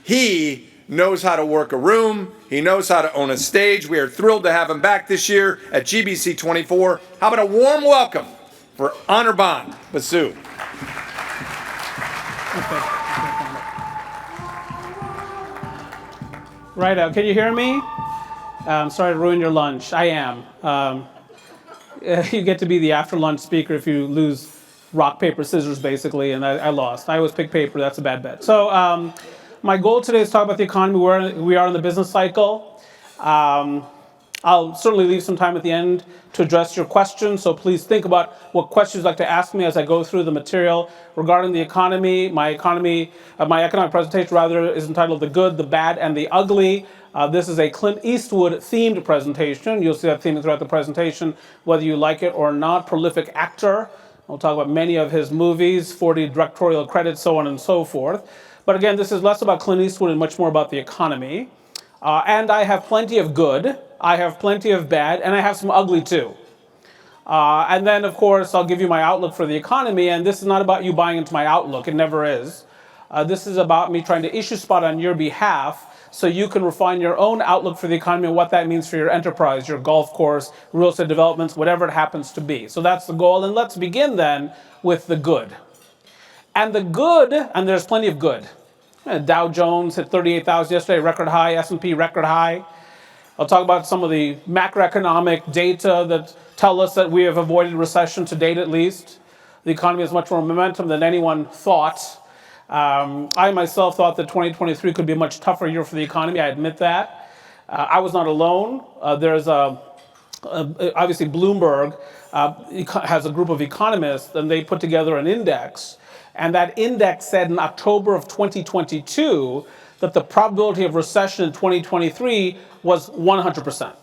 He knows how to work a room. He knows how to own a stage. We are thrilled to have him back this year at GBC24. How about a warm welcome for Anirban Basu. Right, can you hear me? I'm sorry to ruin your lunch. I am. You get to be the after-lunch speaker if you lose rock, paper, scissors, basically, and I lost. I always pick paper. That's a bad bet. So my goal today is to talk about the economy, where we are in the business cycle. I'll certainly leave some time at the end to address your questions, so please think about what questions you'd like to ask me as I go through the material regarding the economy. My economic presentation, rather, is entitled The Good, the Bad, and the Ugly. This is a Clint Eastwood themed presentation. You'll see that theme throughout the presentation, whether you like it or not. Prolific actor. We'll talk about many of his movies, 40 directorial credits, so on and so forth. But again, this is less about Clint Eastwood and much more about the economy. And I have plenty of good, I have plenty of bad, and I have some ugly too. And then, of course, I'll give you my outlook for the economy, and this is not about you buying into my outlook, it never is. This is about me trying to issue spot on your behalf so you can refine your own outlook for the economy and what that means for your enterprise, your golf course, real estate developments, whatever it happens to be. So that's the goal, and let's begin then with the good. And the good, and there's plenty of good. Dow Jones hit 38,000 yesterday, record high, S&P record high. I'll talk about some of the macroeconomic data that tell us that we have avoided recession to date at least. The economy has much more momentum than anyone thought. I myself thought that 2023 could be a much tougher year for the economy, I admit that. I was not alone. There's obviously Bloomberg has a group of economists, and they put together an index. And that index said in October of 2022 that the probability of recession in 2023 was 100%.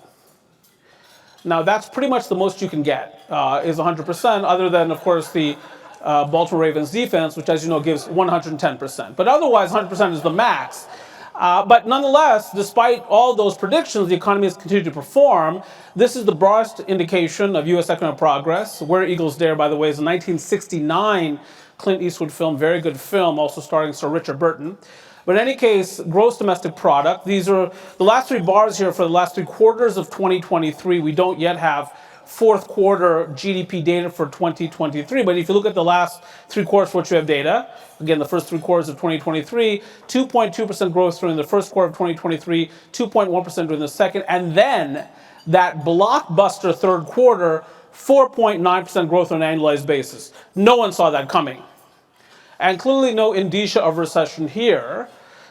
Now, that's pretty much the most you can get, is 100%, other than, of course, the Baltimore Ravens defense, which, as you know, gives 110%. But otherwise, 100% is the max. But nonetheless, despite all those predictions, the economy has continued to perform. This is the broadest indication of U.S. economic progress. Where Eagles Dare, by the way, is a 1969 Clint Eastwood film, very good film, also starring Sir Richard Burton. But in any case, gross domestic product. These are the last three bars here for the last 3 quarters of 2023. We don't yet have fourth quarter GDP data for 2023, but if you look at the last 3 quarters for which you have data, again, the first 3 quarters of 2023, 2.2% growth during the first quarter of 2023, 2.1% during the second, and then that blockbuster third quarter, 4.9% growth on an annualized basis. No one saw that coming. And clearly no indicia of recession here.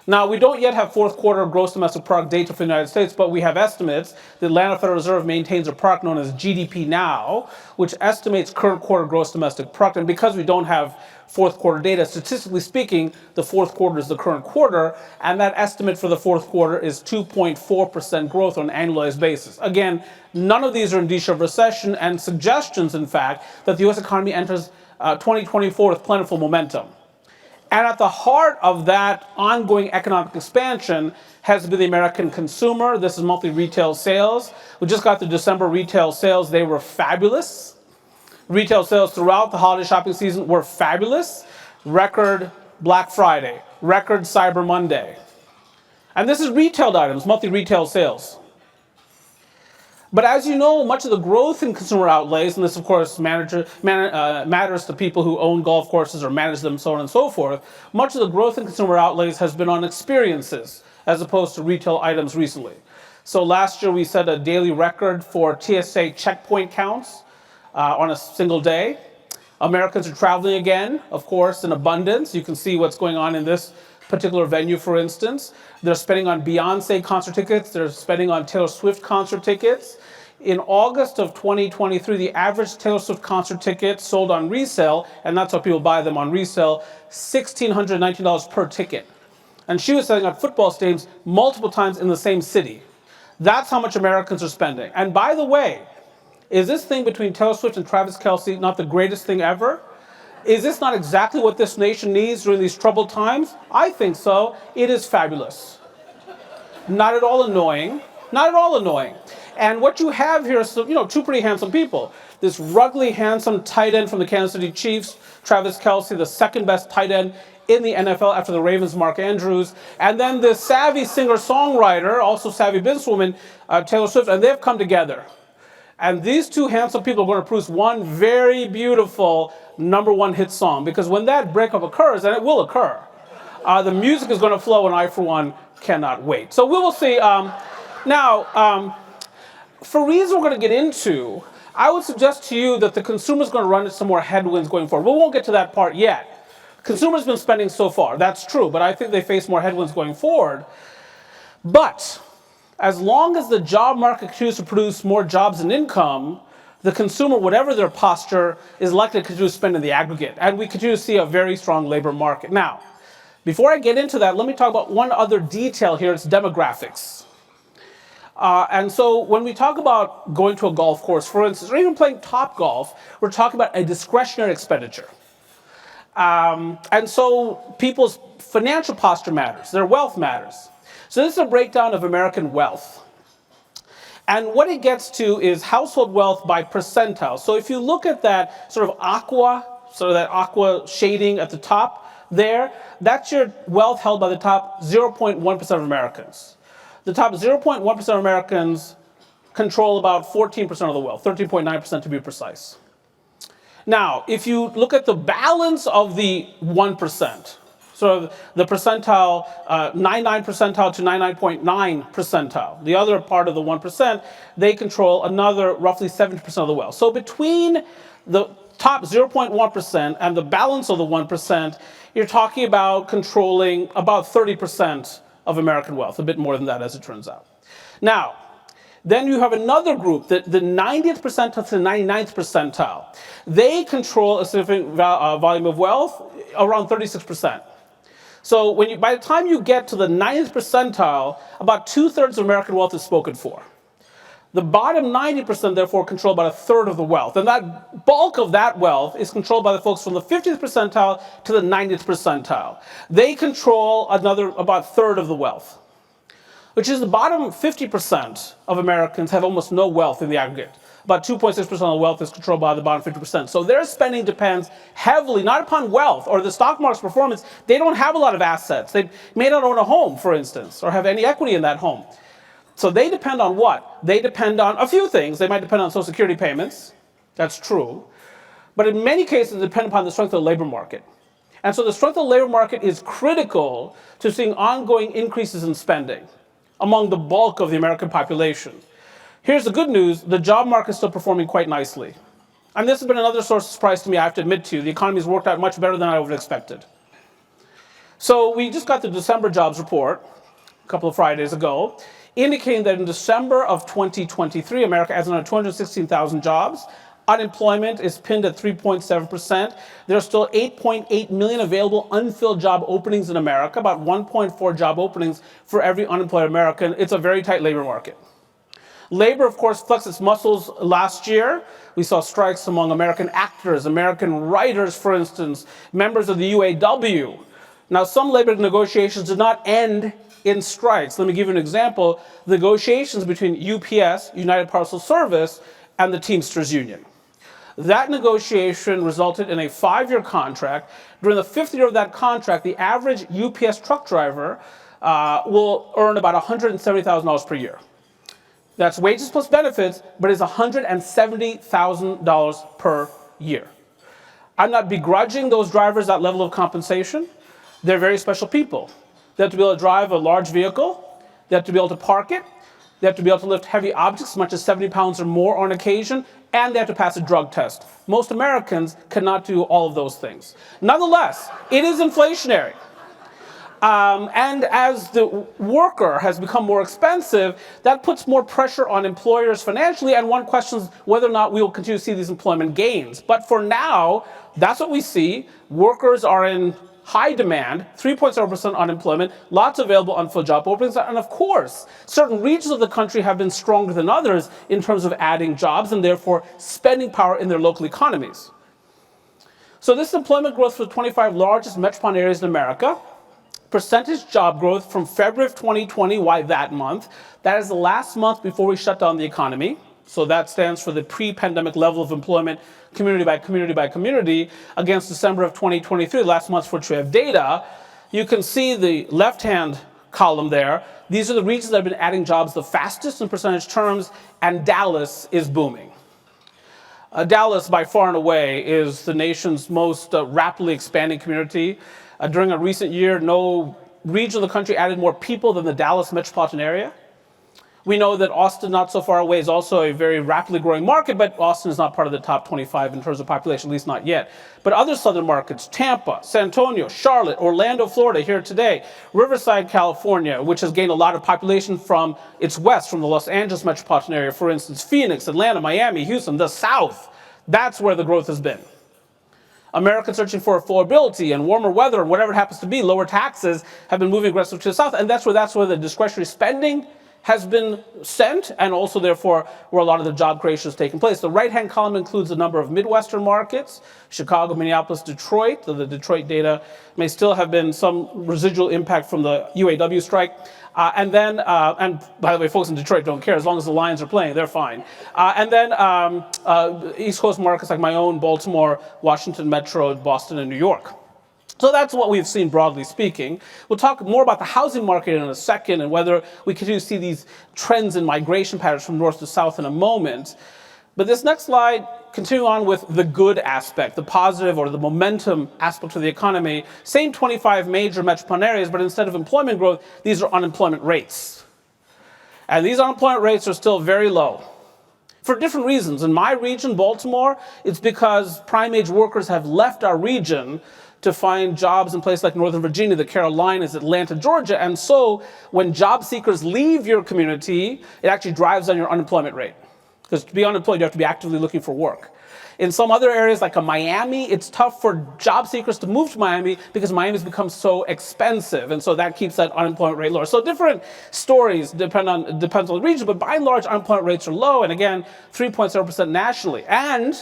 Now, we don't yet have fourth quarter gross domestic product data for the United States, but we have estimates. The Atlanta Federal Reserve maintains a product known as GDP Now, which estimates current quarter gross domestic product. And because we don't have fourth quarter data, statistically speaking, the fourth quarter is the current quarter, and that estimate for the fourth quarter is 2.4% growth on an annualized basis. Again, none of these are indicia of recession, and suggestions, in fact, that the U.S. economy enters 2024 with plentiful momentum. And at the heart of that ongoing economic expansion has been the American consumer. This is monthly retail sales. We just got the December retail sales. They were fabulous. Retail sales throughout the holiday shopping season were fabulous. Record Black Friday, record Cyber Monday. And this is retailed items, monthly retail sales. But as you know, much of the growth in consumer outlays, and this, of course, matters to people who own golf courses or manage them, so on and so forth, much of the growth in consumer outlays has been on experiences as opposed to retail items recently. So last year, we set a daily record for TSA checkpoint counts on a single day. Americans are traveling again, of course, in abundance. You can see what's going on in this particular venue, for instance. They're spending on Beyonce concert tickets. They're spending on Taylor Swift concert tickets. In August of 2023, the average Taylor Swift concert ticket sold on resale, and that's how people buy them on resale, $1,619 per ticket. And she was selling at football stadiums multiple times in the same city. That's how much Americans are spending. And by the way, is this thing between Taylor Swift and Travis Kelce not the greatest thing ever? Is this not exactly what this nation needs during these troubled times? I think so. It is fabulous. Not at all annoying. Not at all annoying. And what you have here is, two pretty handsome people. This ruggedly handsome tight end from the Kansas City Chiefs, Travis Kelce, the second best tight end in the NFL after the Ravens' Mark Andrews, and then the savvy singer-songwriter, also savvy businesswoman, Taylor Swift, and they've come together. And these two handsome people are going to produce one very beautiful #1 hit song, because when that breakup occurs, and it will occur, the music is going to flow, and I, for one, cannot wait. So we will see. For reasons we're going to get into, I would suggest to you that the consumer is going to run into some more headwinds going forward. We won't get to that part yet. Consumers been spending so far, that's true, but I think they face more headwinds going forward. But as long as the job market continues to produce more jobs and income, the consumer, whatever their posture, is likely to continue to spend in the aggregate. And we continue to see a very strong labor market. Now, before I get into that, let me talk about one other detail here. It's demographics. And so when we talk about going to a golf course, for instance, or even playing Top Golf, we're talking about a discretionary expenditure. And so people's financial posture matters. Their wealth matters. So this is a breakdown of American wealth. And what it gets to is household wealth by percentile. So if you look at that sort of aqua shading at the top there, that's your wealth held by the top 0.1% of Americans. The top 0.1% of Americans control about 14% of the wealth, 13.9% to be precise. Now, if you look at the balance of the 1%, so the percentile, 99 percentile to 99.9 percentile, the other part of the 1%, they control another roughly 70% of the wealth. So between the top 0.1% and the balance of the 1%, you're talking about controlling about 30% of American wealth, a bit more than that as it turns out. Now, then you have another group, the 90th percentile to the 99th percentile. They control a significant volume of wealth, around 36%. So by the time you get to the 90th percentile, about 2/3 of American wealth is spoken for. The bottom 90%, therefore, control about 1/3 of the wealth. And that bulk of that wealth is controlled by the folks from the 50th percentile to the 90th percentile. They control about 1/3 of the wealth, which is the bottom 50% of Americans have almost no wealth in the aggregate. About 2.6% of the wealth is controlled by the bottom 50%. So their spending depends heavily, not upon wealth or the stock market's performance. They don't have a lot of assets. They may not own a home, for instance, or have any equity in that home. So they depend on what? They depend on a few things. They might depend on Social Security payments. That's true. But in many cases, they depend upon the strength of the labor market. And so the strength of the labor market is critical to seeing ongoing increases in spending among the bulk of the American population. Here's the good news. The job market is still performing quite nicely. And this has been another source of surprise to me, I have to admit to you. The economy has worked out much better than I would have expected. So we just got the December jobs report a couple of Fridays ago, indicating that in December of 2023, America has another 216,000 jobs. Unemployment is pinned at 3.7%. There are still 8.8 million available unfilled job openings in America, about 1.4 job openings for every unemployed American. It's a very tight labor market. Labor, of course, flexed its muscles last year. We saw strikes among American actors, American writers, for instance, members of the UAW. Now, some labor negotiations did not end in strikes. Let me give you an example. The negotiations between UPS, United Parcel Service, and the Teamsters Union. That negotiation resulted in a 5-year contract. During the 5th year of that contract, the average UPS truck driver will earn about $170,000 per year. That's wages plus benefits, but it's $170,000 per year. I'm not begrudging those drivers that level of compensation. They're very special people. They have to be able to drive a large vehicle. They have to be able to park it. They have to be able to lift heavy objects, as much as 70 pounds or more on occasion, and they have to pass a drug test. Most Americans cannot do all of those things. Nonetheless, it is inflationary. And as the worker has become more expensive, that puts more pressure on employers financially, and one questions whether or not we will continue to see these employment gains. But for now, that's what we see. Workers are in high demand, 3.7% unemployment, lots of available unfilled job openings, and of course, certain regions of the country have been stronger than others in terms of adding jobs and therefore spending power in their local economies. So this is employment growth for the 25 largest metropolitan areas in America. Percentage job growth from February of 2020, why that month? That is the last month before we shut down the economy. So that stands for the pre-pandemic level of employment, community by community by community, against December of 2023, last month's for which we have data. You can see the left-hand column there. These are the regions that have been adding jobs the fastest in percentage terms, and Dallas is booming. Dallas, by far and away, is the nation's most rapidly expanding community. During a recent year, no region of the country added more people than the Dallas metropolitan area. We know that Austin, not so far away, is also a very rapidly growing market, but Austin is not part of the top 25 in terms of population, at least not yet. But other southern markets, Tampa, San Antonio, Charlotte, Orlando, Florida, here today, Riverside, California, which has gained a lot of population from its west, from the Los Angeles metropolitan area, for instance, Phoenix, Atlanta, Miami, Houston, the South. That's where the growth has been. Americans searching for affordability and warmer weather, and whatever it happens to be, lower taxes, have been moving aggressively to the south, and that's where the discretionary spending has been sent, and also therefore where a lot of the job creation is taking place. The right-hand column includes a number of Midwestern markets, Chicago, Minneapolis, Detroit. The Detroit data may still have been some residual impact from the UAW strike. And by the way, folks in Detroit don't care. As long as the Lions are playing, they're fine. And then East Coast markets like my own, Baltimore, Washington Metro, Boston, and New York. So that's what we've seen broadly speaking. We'll talk more about the housing market in a second and whether we continue to see these trends in migration patterns from north to south in a moment. But this next slide, continue on with the good aspect, the positive or the momentum aspect of the economy. Same 25 major metropolitan areas, but instead of employment growth, these are unemployment rates. And these unemployment rates are still very low for different reasons. In my region, Baltimore, it's because prime age workers have left our region to find jobs in places like Northern Virginia, the Carolinas, Atlanta, Georgia. And so when job seekers leave your community, it actually drives down your unemployment rate. Because to be unemployed, you have to be actively looking for work. In some other areas like Miami, it's tough for job seekers to move to Miami because Miami's become so expensive. And so that keeps that unemployment rate lower. So different stories depends on the region, but by and large, unemployment rates are low. And again, 3.0% nationally. And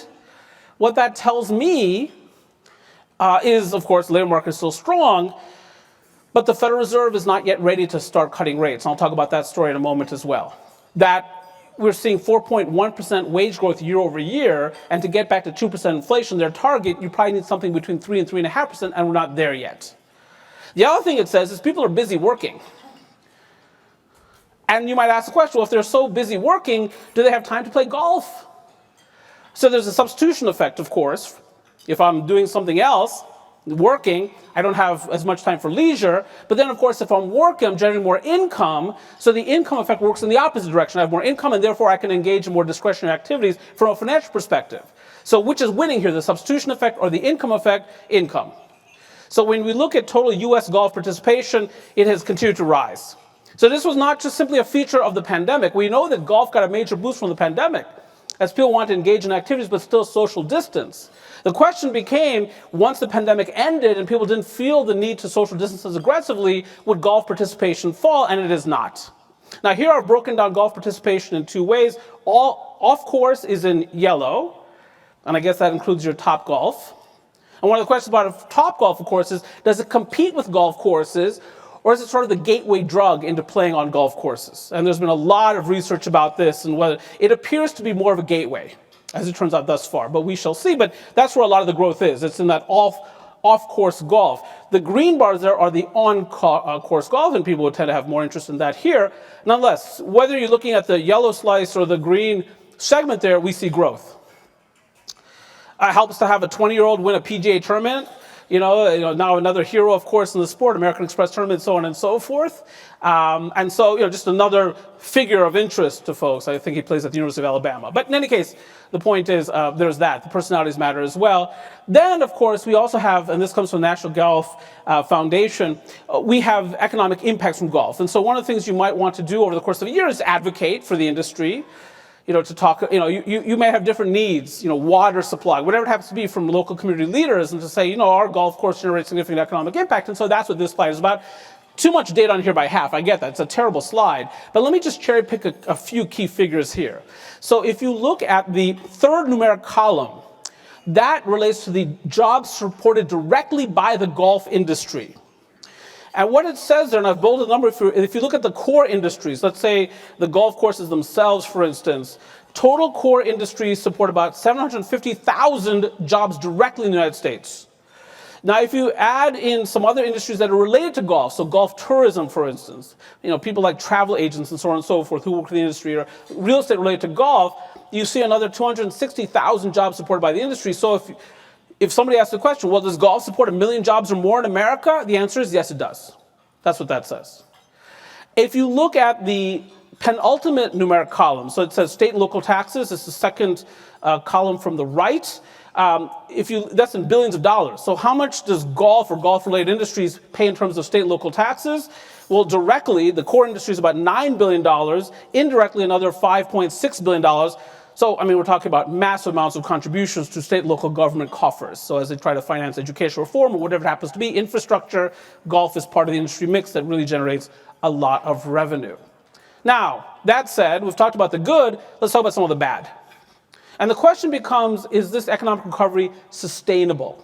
what that tells me is, of course, the labor market is still strong, but the Federal Reserve is not yet ready to start cutting rates. And I'll talk about that story in a moment as well. That we're seeing 4.1% wage growth year over year, and to get back to 2% inflation, their target, you probably need something between 3 and 3.5%, and we're not there yet. The other thing it says is people are busy working. And you might ask the question, well, if they're so busy working, do they have time to play golf? So there's a substitution effect, of course. If I'm doing something else, working, I don't have as much time for leisure. But then, of course, if I'm working, I'm generating more income. So the income effect works in the opposite direction. I have more income, and therefore I can engage in more discretionary activities from a financial perspective. So which is winning here, the substitution effect or the income effect? Income. So when we look at total U.S. golf participation, it has continued to rise. So this was not just simply a feature of the pandemic. We know that golf got a major boost from the pandemic, as people want to engage in activities but still social distance. The question became, once the pandemic ended and people didn't feel the need to social distance as aggressively, would golf participation fall? And it is not. Now here I've broken down golf participation in two ways. Off course is in yellow, and I guess that includes your Top Golf. And one of the questions about Top Golf, of course, is does it compete with golf courses, or is it sort of the gateway drug into playing on golf courses? And there's been a lot of research about this, and whether it appears to be more of a gateway, as it turns out thus far, but we shall see. But that's where a lot of the growth is. It's in that off-course golf. The green bars there are the on-course golf, and people would tend to have more interest in that here. Nonetheless, whether you're looking at the yellow slice or the green segment there, we see growth. It helps to have a 20-year-old win a PGA tournament. You know, now another hero, of course, in the sport, American Express tournament, so on and so forth. And so, just another figure of interest to folks. I think he plays at the University of Alabama. But in any case, the point is, there's that. The personalities matter as well. Then, of course, we also have, and this comes from the National Golf Foundation, we have economic impacts from golf. And so one of the things you might want to do over the course of a year is advocate for the industry. To talk, you may have different needs, water supply, whatever it happens to be from local community leaders, and to say, our golf course generates significant economic impact. And so that's what this slide is about. Too much data on here by half. I get that. It's a terrible slide. But let me just cherry pick a few key figures here. So if you look at the third numeric column, that relates to the jobs reported directly by the golf industry. And what it says there, and I've bolded a number, if you look at the core industries, let's say the golf courses themselves, for instance, Total core industries support about 750,000 jobs directly in the United States. Now, if you add in some other industries that are related to golf, so golf tourism, for instance, people like travel agents and so on and so forth who work in the industry, or real estate related to golf, you see another 260,000 jobs supported by the industry. So if somebody asks the question, well, does golf support 1 million jobs or more in America? The answer is yes, it does. That's what that says. If you look at the penultimate numeric column, so it says state and local taxes, it's the second column from the right. That's in billions of dollars. So how much does golf or golf-related industries pay in terms of state and local taxes? Well, directly, the core industry is about $9 billion, indirectly another $5.6 billion. So, we're talking about massive amounts of contributions to state and local government coffers. So as they try to finance education reform or whatever it happens to be, infrastructure, golf is part of the industry mix that really generates a lot of revenue. Now, that said, we've talked about the good, let's talk about some of the bad. And the question becomes, is this economic recovery sustainable?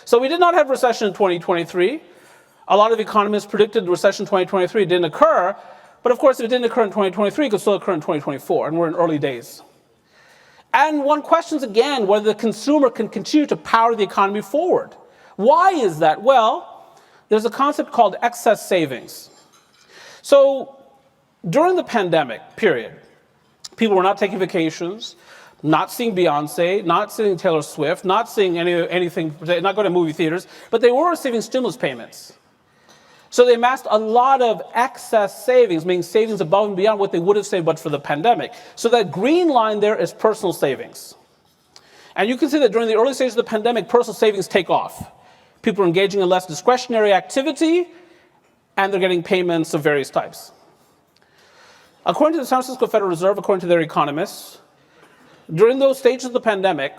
So we did not have recession in 2023. A lot of economists predicted the recession in 2023. It didn't occur. But of course, if it didn't occur in 2023, it could still occur in 2024. And we're in early days. And one questions again whether the consumer can continue to power the economy forward. Why is that? Well, there's a concept called excess savings. So during the pandemic period, people were not taking vacations, not seeing Beyonce, not seeing Taylor Swift, not seeing anything, not going to movie theaters, but they were receiving stimulus payments. So they amassed a lot of excess savings, meaning savings above and beyond what they would have saved but for the pandemic. So that green line there is personal savings. And you can see that during the early stages of the pandemic, personal savings take off. People are engaging in less discretionary activity, and they're getting payments of various types. According to the San Francisco Federal Reserve, according to their economists, during those stages of the pandemic,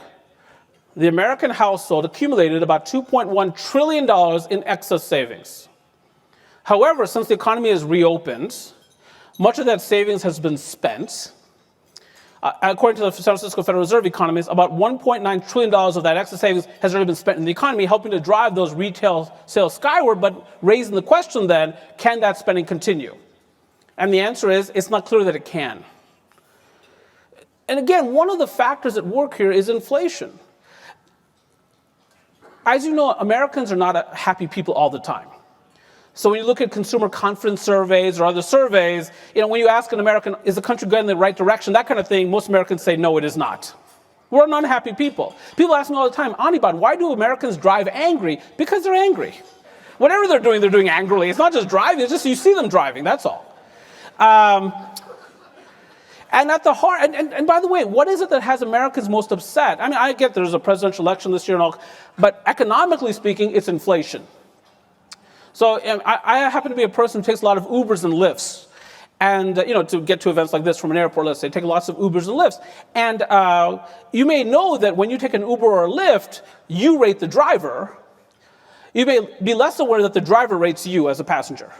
the American household accumulated about $2.1 trillion in excess savings. However, since the economy has reopened, much of that savings has been spent. According to the San Francisco Federal Reserve economists, about $1.9 trillion of that excess savings has already been spent in the economy, helping to drive those retail sales skyward, but raising the question then, can that spending continue? And the answer is, it's not clear that it can. And again, one of the factors at work here is inflation. As you know, Americans are not happy people all the time. So when you look at consumer confidence surveys or other surveys, when you ask an American, is the country going in the right direction, that kind of thing, most Americans say, no, it is not. We're an unhappy people. People ask me all the time, Anirban, why do Americans drive angry? Because they're angry. Whatever they're doing angrily. It's not just driving, it's just you see them driving, that's all. And at the heart, and by the way, what is it that has Americans most upset? I get there's a presidential election this year and all, but economically speaking, it's inflation. So I happen to be a person who takes a lot of Ubers and Lyfts. And, to get to events like this from an airport, let's say, take lots of Ubers and Lyfts. And you may know that when you take an Uber or a Lyft, you rate the driver. You may be less aware that the driver rates you as a passenger.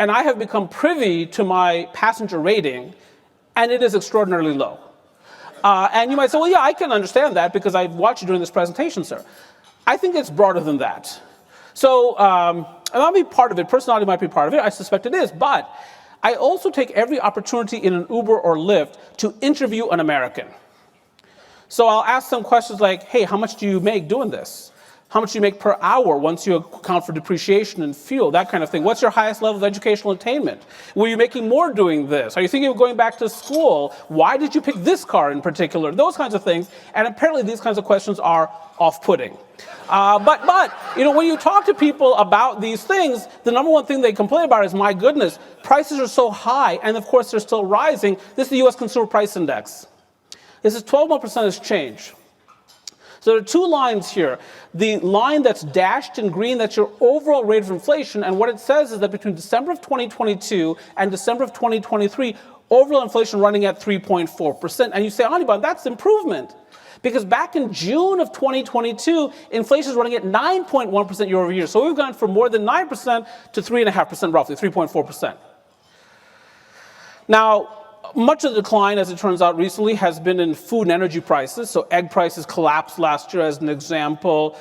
And I have become privy to my passenger rating, and it is extraordinarily low. And you might say, well, yeah, I can understand that because I watched you during this presentation, sir. I think it's broader than that. So it might be part of it. Personality might be part of it. I suspect it is. But I also take every opportunity in an Uber or Lyft to interview an American. So I'll ask them questions like, hey, how much do you make doing this? How much do you make per hour once you account for depreciation and fuel, that kind of thing? What's your highest level of educational attainment? Were you making more doing this? Are you thinking of going back to school? Why did you pick this car in particular? Those kinds of things. And apparently these kinds of questions are off-putting. But when you talk to people about these things, the number one thing they complain about is, my goodness, prices are so high, and of course they're still rising. This is the U.S. Consumer Price Index. This is 12-month percentage change. So there are two lines here. The line that's dashed in green, that's your overall rate of inflation, and what it says is that between December of 2022 and December of 2023, overall inflation running at 3.4%. And you say, Anirban, that's improvement. Because back in June of 2022, inflation is running at 9.1% year over year. So we've gone from more than 9% to 3.5% roughly, 3.4%. Now, Much of the decline, as it turns out recently, has been in food and energy prices. So egg prices collapsed last year as an example.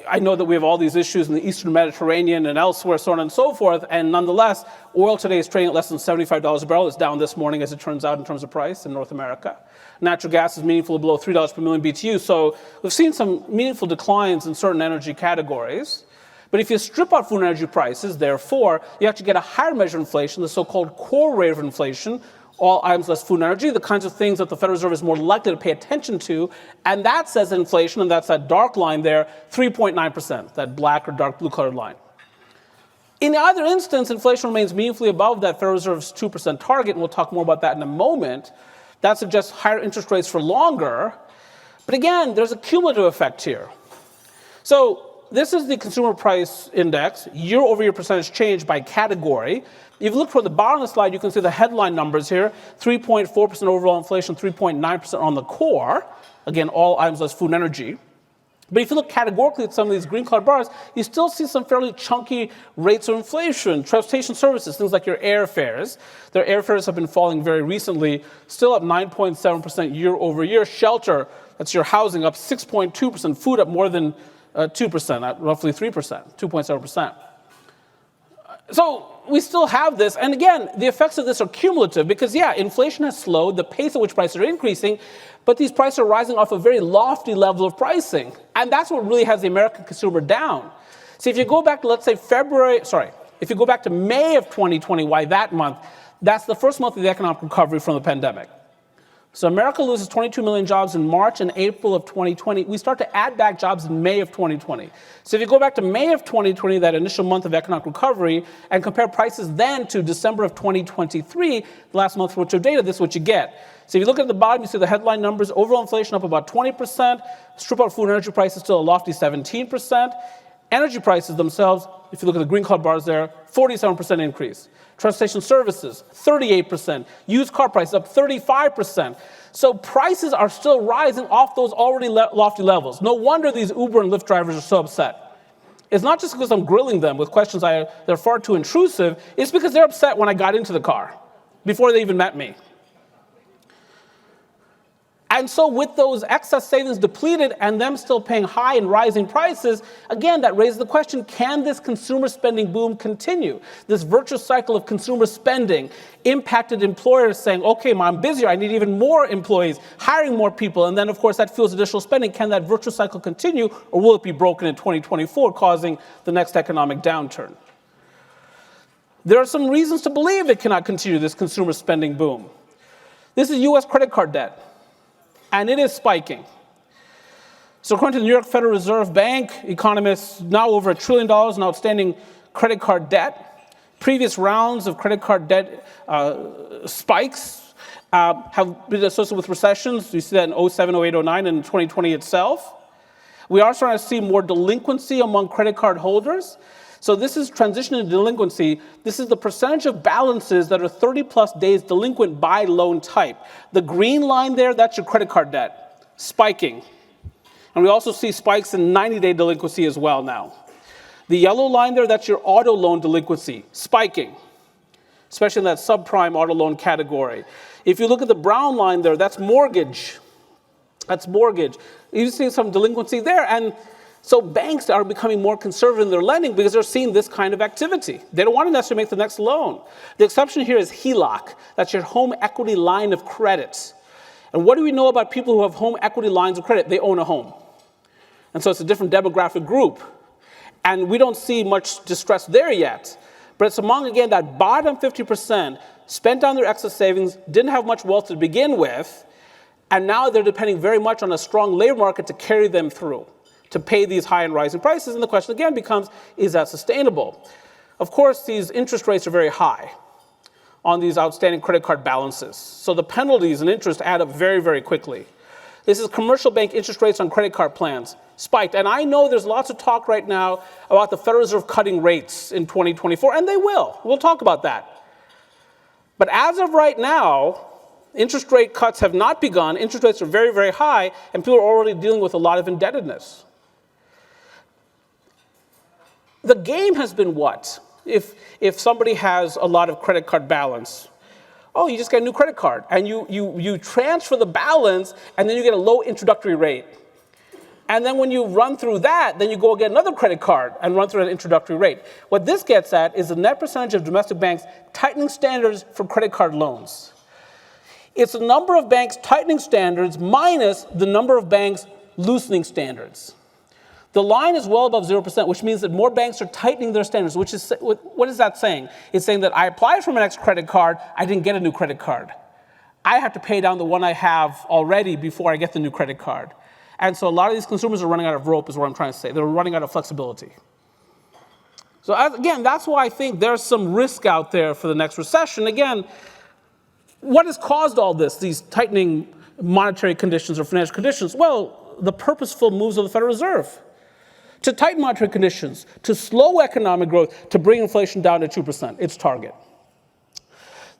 I know that we have all these issues in the Eastern Mediterranean and elsewhere, so on and so forth. And nonetheless, oil today is trading at less than $75 a barrel. It's down this morning, as it turns out, in terms of price in North America. Natural gas is meaningfully below $3 per million BTU. So we've seen some meaningful declines in certain energy categories. But if you strip out food and energy prices, therefore, you actually get a higher measure of inflation, the so-called core rate of inflation, all items less food and energy, the kinds of things that the Federal Reserve is more likely to pay attention to. And that says inflation, and that's that dark line there, 3.9%, that black or dark blue colored line. In either instance, inflation remains meaningfully above that Federal Reserve's 2% target, and we'll talk more about that in a moment. That suggests higher interest rates for longer. But again, there's a cumulative effect here. So this is the consumer price index, year-over-year percentage change by category. If you look toward the bottom of the slide, you can see the headline numbers here, 3.4% overall inflation, 3.9% on the core. Again, all items less food and energy. But if you look categorically at some of these green-colored bars, you still see some fairly chunky rates of inflation. Transportation services, things like your airfares. Their airfares have been falling very recently, still up 9.7% year-over-year. Shelter, that's your housing, up 6.2%. Food up more than 2%, at roughly 3%, 2.7%. So we still have this, and again, the effects of this are cumulative because, yeah, inflation has slowed, the pace at which prices are increasing, but these prices are rising off a very lofty level of pricing, and that's what really has the American consumer down. See, if you go back to, let's say, if you go back to May of 2020, why that month? That's the first month of the economic recovery from the pandemic. So America loses 22 million jobs in March and April of 2020. We start to add back jobs in May of 2020. So if you go back to May of 2020, that initial month of economic recovery, and compare prices then to December of 2023, the last month for which of data, this is what you get. So if you look at the bottom, you see the headline numbers, overall inflation up about 20%, strip out food and energy prices still a lofty 17%. Energy prices themselves, if you look at the green colored bars there, 47% increase. Transportation services, 38%. Used car prices up 35%. So prices are still rising off those already lofty levels. No wonder these Uber and Lyft drivers are so upset. It's not just because I'm grilling them with questions that are far too intrusive. It's because they're upset when I got into the car, before they even met me. And so with those excess savings depleted and them still paying high and rising prices, again, that raises the question, can this consumer spending boom continue? This virtuous cycle of consumer spending impacted employers saying, okay, I'm busier, I need even more employees, hiring more people, and then, of course, that fuels additional spending. Can that virtuous cycle continue, or will it be broken in 2024, causing the next economic downturn? There are some reasons to believe it cannot continue, this consumer spending boom. This is U.S. credit card debt. And it is spiking. So according to the New York Federal Reserve Bank, economists, now over $1 trillion in outstanding credit card debt. Previous rounds of credit card debt spikes have been associated with recessions. You see that in 07, 08, 09, and 2020 itself. We are starting to see more delinquency among credit card holders. So this is transitioning to delinquency. This is the percentage of balances that are 30-plus days delinquent by loan type. The green line there, that's your credit card debt, spiking. And we also see spikes in 90-day delinquency as well now. The yellow line there, that's your auto loan delinquency, spiking, especially in that subprime auto loan category. If you look at the brown line there, that's mortgage. That's mortgage. You see some delinquency there, and so banks are becoming more conservative in their lending because they're seeing this kind of activity. They don't want to necessarily make the next loan. The exception here is HELOC. That's your home equity line of credit. And what do we know about people who have home equity lines of credit? They own a home. And so it's a different demographic group. And we don't see much distress there yet. But it's among, again, that bottom 50% spent on their excess savings, didn't have much wealth to begin with, and now they're depending very much on a strong labor market to carry them through, to pay these high and rising prices. And the question again becomes, is that sustainable? Of course, these interest rates are very high on these outstanding credit card balances. So the penalties and interest add up very, very quickly. This is commercial bank interest rates on credit card plans spiked. And I know there's lots of talk right now about the Federal Reserve cutting rates in 2024, and they will. We'll talk about that. But as of right now, interest rate cuts have not begun. Interest rates are very, very high, and people are already dealing with a lot of indebtedness. The game has been what? If somebody has a lot of credit card balance, Oh, you just get a new credit card, and you transfer the balance, and then you get a low introductory rate. And then when you run through that, then you go get another credit card and run through an introductory rate. What this gets at is the net percentage of domestic banks tightening standards for credit card loans. It's the number of banks tightening standards minus the number of banks loosening standards. The line is well above 0%, which means that more banks are tightening their standards, which is, what is that saying? It's saying that I applied for my next credit card, I didn't get a new credit card. I have to pay down the one I have already before I get the new credit card. And so a lot of these consumers are running out of rope, is what I'm trying to say. They're running out of flexibility. So again, that's why I think there's some risk out there for the next recession. Again, what has caused all this, these tightening monetary conditions or financial conditions? Well, the purposeful moves of the Federal Reserve to tighten monetary conditions, to slow economic growth, to bring inflation down to 2%, its target.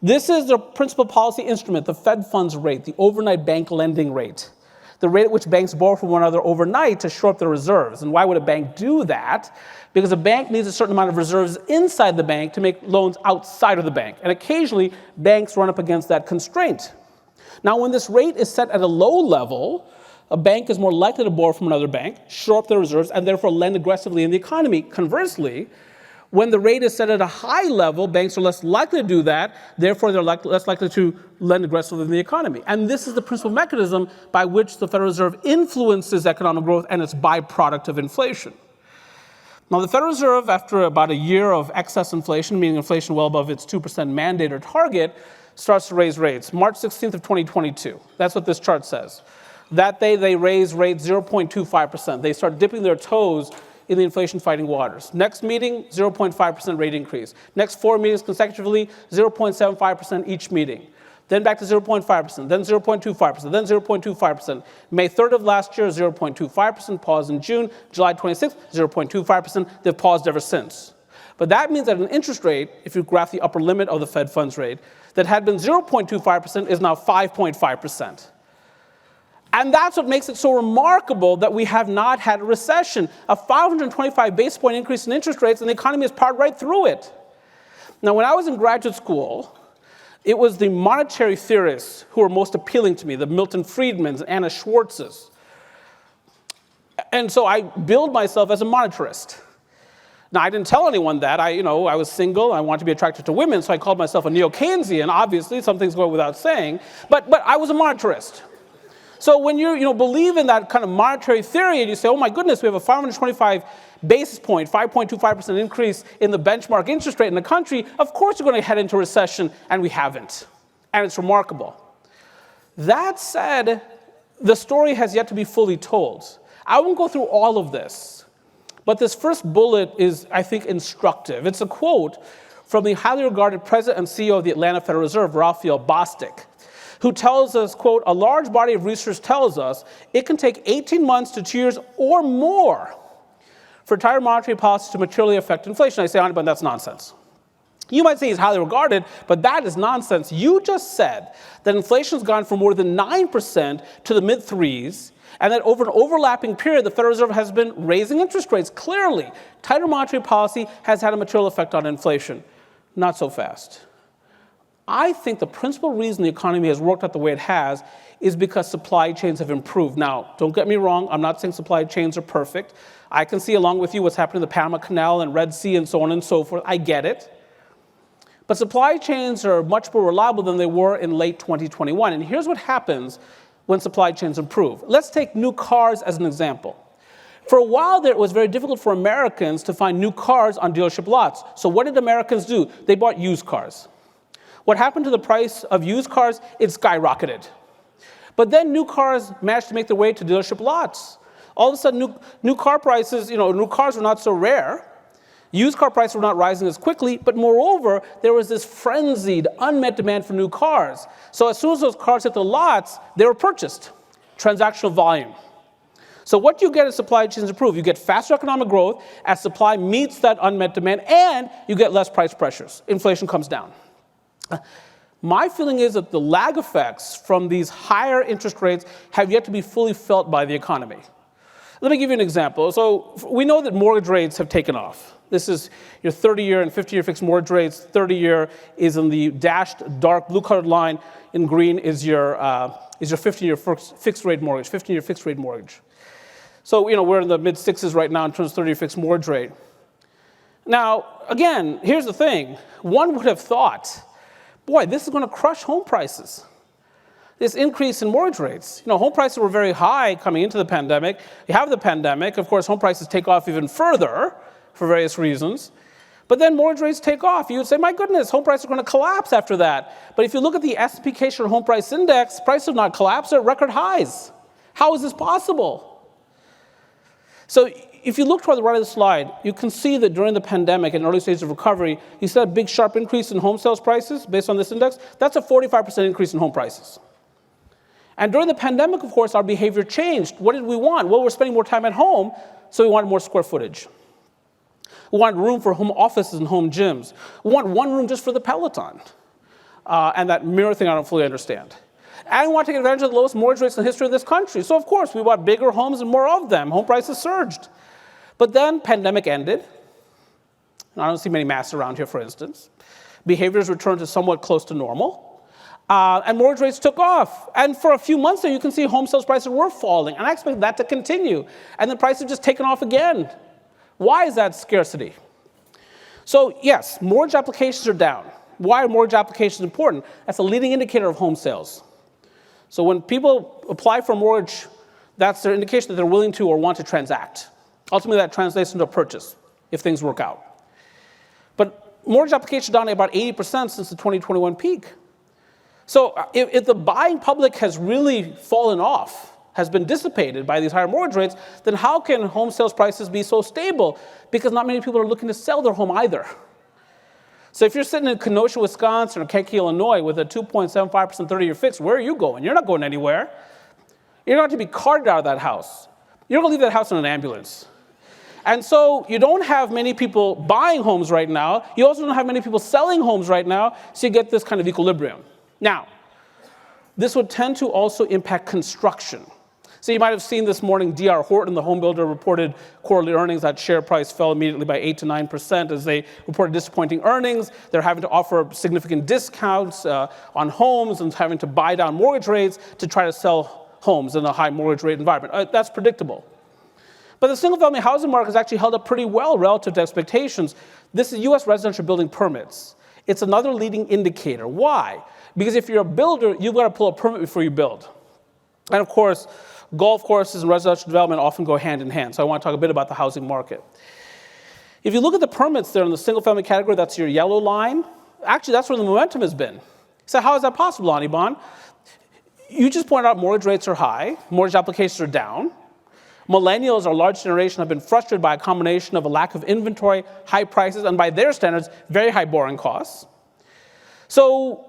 This is the principal policy instrument, the Fed funds rate, the overnight bank lending rate, the rate at which banks borrow from one another overnight to shore up their reserves. And why would a bank do that? Because a bank needs a certain amount of reserves inside the bank to make loans outside of the bank. And occasionally, banks run up against that constraint. Now, when this rate is set at a low level, a bank is more likely to borrow from another bank, shore up their reserves, and therefore lend aggressively in the economy. Conversely, when the rate is set at a high level, banks are less likely to do that, therefore they're less likely to lend aggressively in the economy. And this is the principal mechanism by which the Federal Reserve influences economic growth and its byproduct of inflation. Now, the Federal Reserve, after about a year of excess inflation, meaning inflation well above its 2% mandate or target, starts to raise rates. March 16th of 2022, that's what this chart says. That day, they raised rates 0.25%. They start dipping their toes in the inflation-fighting waters. Next meeting, 0.5% rate increase. Next 4 meetings consecutively, 0.75% each meeting. Then back to 0.5%, then 0.25%, then 0.25%. May 3rd of last year, 0.25%, pause in June. July 26th, 0.25%. They've paused ever since. But that means that an interest rate, if you graph the upper limit of the Fed funds rate, that had been 0.25% is now 5.5%. And that's what makes it so remarkable that we have not had a recession. A 525 basis point increase in interest rates, and the economy has powered right through it. Now, when I was in graduate school, it was the monetary theorists who were most appealing to me, the Milton Friedmans and Anna Schwartzes. And so I billed myself as a monetarist. Now, I didn't tell anyone that. I was single. I wanted to be attracted to women, so I called myself a neo-Keynesian. Obviously, some things go without saying. But I was a monetarist. So when you believe in that kind of monetary theory and you say, oh my goodness, we have a 525 basis point, 5.25% increase in the benchmark interest rate in the country, of course you're going to head into recession, and we haven't. And it's remarkable. That said, the story has yet to be fully told. I won't go through all of this, but this first bullet is, I think, instructive. It's a quote from the highly regarded president and CEO of the Atlanta Federal Reserve, Raphael Bostic, who tells us, quote, a large body of research tells us it can take 18 months to 2 years or more for tighter monetary policy to materially affect inflation. I say, Anirban, that's nonsense. You might say he's highly regarded, but that is nonsense. You just said that inflation has gone from more than 9% to the mid-3s, and that over an overlapping period, the Federal Reserve has been raising interest rates. Clearly, tighter monetary policy has had a material effect on inflation. Not so fast. I think the principal reason the economy has worked out the way it has is because supply chains have improved. Now, don't get me wrong, I'm not saying supply chains are perfect. I can see along with you what's happening in the Panama Canal and Red Sea and so on and so forth. I get it. But supply chains are much more reliable than they were in late 2021. And here's what happens when supply chains improve. Let's take new cars as an example. For a while there, it was very difficult for Americans to find new cars on dealership lots. So what did Americans do? They bought used cars. What happened to the price of used cars? It skyrocketed. But then new cars managed to make their way to dealership lots. All of a sudden, new car prices, new cars were not so rare. Used car prices were not rising as quickly, but moreover, there was this frenzied, unmet demand for new cars. So as soon as those cars hit the lots, they were purchased. Transactional volume. So what you get as supply chains improve, you get faster economic growth as supply meets that unmet demand, and you get less price pressures. Inflation comes down. My feeling is that the lag effects from these higher interest rates have yet to be fully felt by the economy. Let me give you an example. So we know that mortgage rates have taken off. This is your 30-year and 50-year fixed mortgage rates. 30-year is in the dashed dark blue-colored line. In green is your 15-year fixed rate mortgage, 15-year fixed rate mortgage. So, we're in the mid-sixes right now in terms of 30-year fixed mortgage rate. Now, again, here's the thing. One would have thought, boy, this is going to crush home prices. This increase in mortgage rates. Home prices were very high coming into the pandemic. You have the pandemic. Of course, home prices take off even further for various reasons. But then mortgage rates take off. You would say, my goodness, home prices are going to collapse after that. But if you look at the S&P Case-Shiller Home Price Index, prices have not collapsed. They're at record highs. How is this possible? So if you look toward the right of the slide, you can see that during the pandemic and early stages of recovery, you saw a big sharp increase in home sales prices based on this index. That's a 45% increase in home prices. And during the pandemic, of course, our behavior changed. What did we want? Well, we're spending more time at home, so we wanted more square footage. We wanted room for home offices and home gyms. We want one room just for the Peloton. And that mirror thing I don't fully understand. And we want to take advantage of the lowest mortgage rates in the history of this country. So, of course, we bought bigger homes and more of them. Home prices surged. But then pandemic ended. And I don't see many masks around here, for instance. Behaviors returned to somewhat close to normal. And mortgage rates took off. And for a few months there, you can see home sales prices were falling. And I expect that to continue. And the prices have just taken off again. Why is that scarcity? So yes, mortgage applications are down. Why are mortgage applications important? That's a leading indicator of home sales. So when people apply for a mortgage, that's their indication that they're willing to or want to transact. Ultimately, that translates into a purchase if things work out. But mortgage applications are down about 80% since the 2021 peak. So if the buying public has really fallen off, has been dissipated by these higher mortgage rates, then how can home sales prices be so stable? Because not many people are looking to sell their home either. So if you're sitting in Kenosha, Wisconsin, or Kankakee, Illinois, with a 2.75% 30-year fixed, where are you going? You're not going anywhere. You're going to be carted out of that house. You're going to leave that house in an ambulance. And so you don't have many people buying homes right now. You also don't have many people selling homes right now, so you get this kind of equilibrium. Now, this would tend to also impact construction. So you might have seen this morning, D.R. Horton, the home builder, reported quarterly earnings. That share price fell immediately by 8 to 9% as they reported disappointing earnings. They're having to offer significant discounts on homes and having to buy down mortgage rates to try to sell homes in a high mortgage rate environment. That's predictable. But the single-family housing market has actually held up pretty well relative to expectations. This is U.S. residential building permits. It's another leading indicator. Why? Because if you're a builder, you've got to pull a permit before you build. And of course, golf courses and residential development often go hand in hand. So I want to talk a bit about the housing market. If you look at the permits there in the single-family category, that's your yellow line. Actually, that's where the momentum has been. So how is that possible, Anirban? You just pointed out mortgage rates are high. Mortgage applications are down. Millennials, our large generation, have been frustrated by a combination of a lack of inventory, high prices, and by their standards, very high borrowing costs. So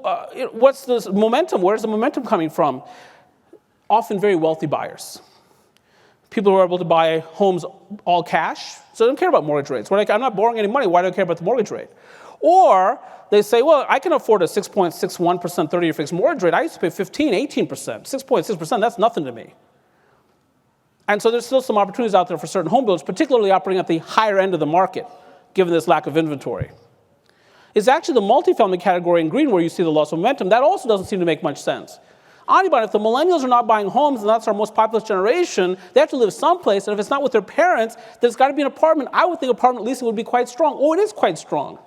what's the momentum? Where's the momentum coming from? Often very wealthy buyers. People who are able to buy homes all cash, so they don't care about mortgage rates. I'm not borrowing any money, why do I care about the mortgage rate? Or they say, well, I can afford a 6.61% 30-year fixed mortgage rate. I used to pay 15, 18%. 6.6%, that's nothing to me. And so there's still some opportunities out there for certain home builders, particularly operating at the higher end of the market, given this lack of inventory. It's actually the multifamily category in green where you see the loss of momentum. That also doesn't seem to make much sense. Anybody, if the millennials are not buying homes, and that's our most populous generation, they have to live someplace, and if it's not with their parents, then it's got to be an apartment. I would think apartment leasing would be quite strong. Oh, it is quite strong.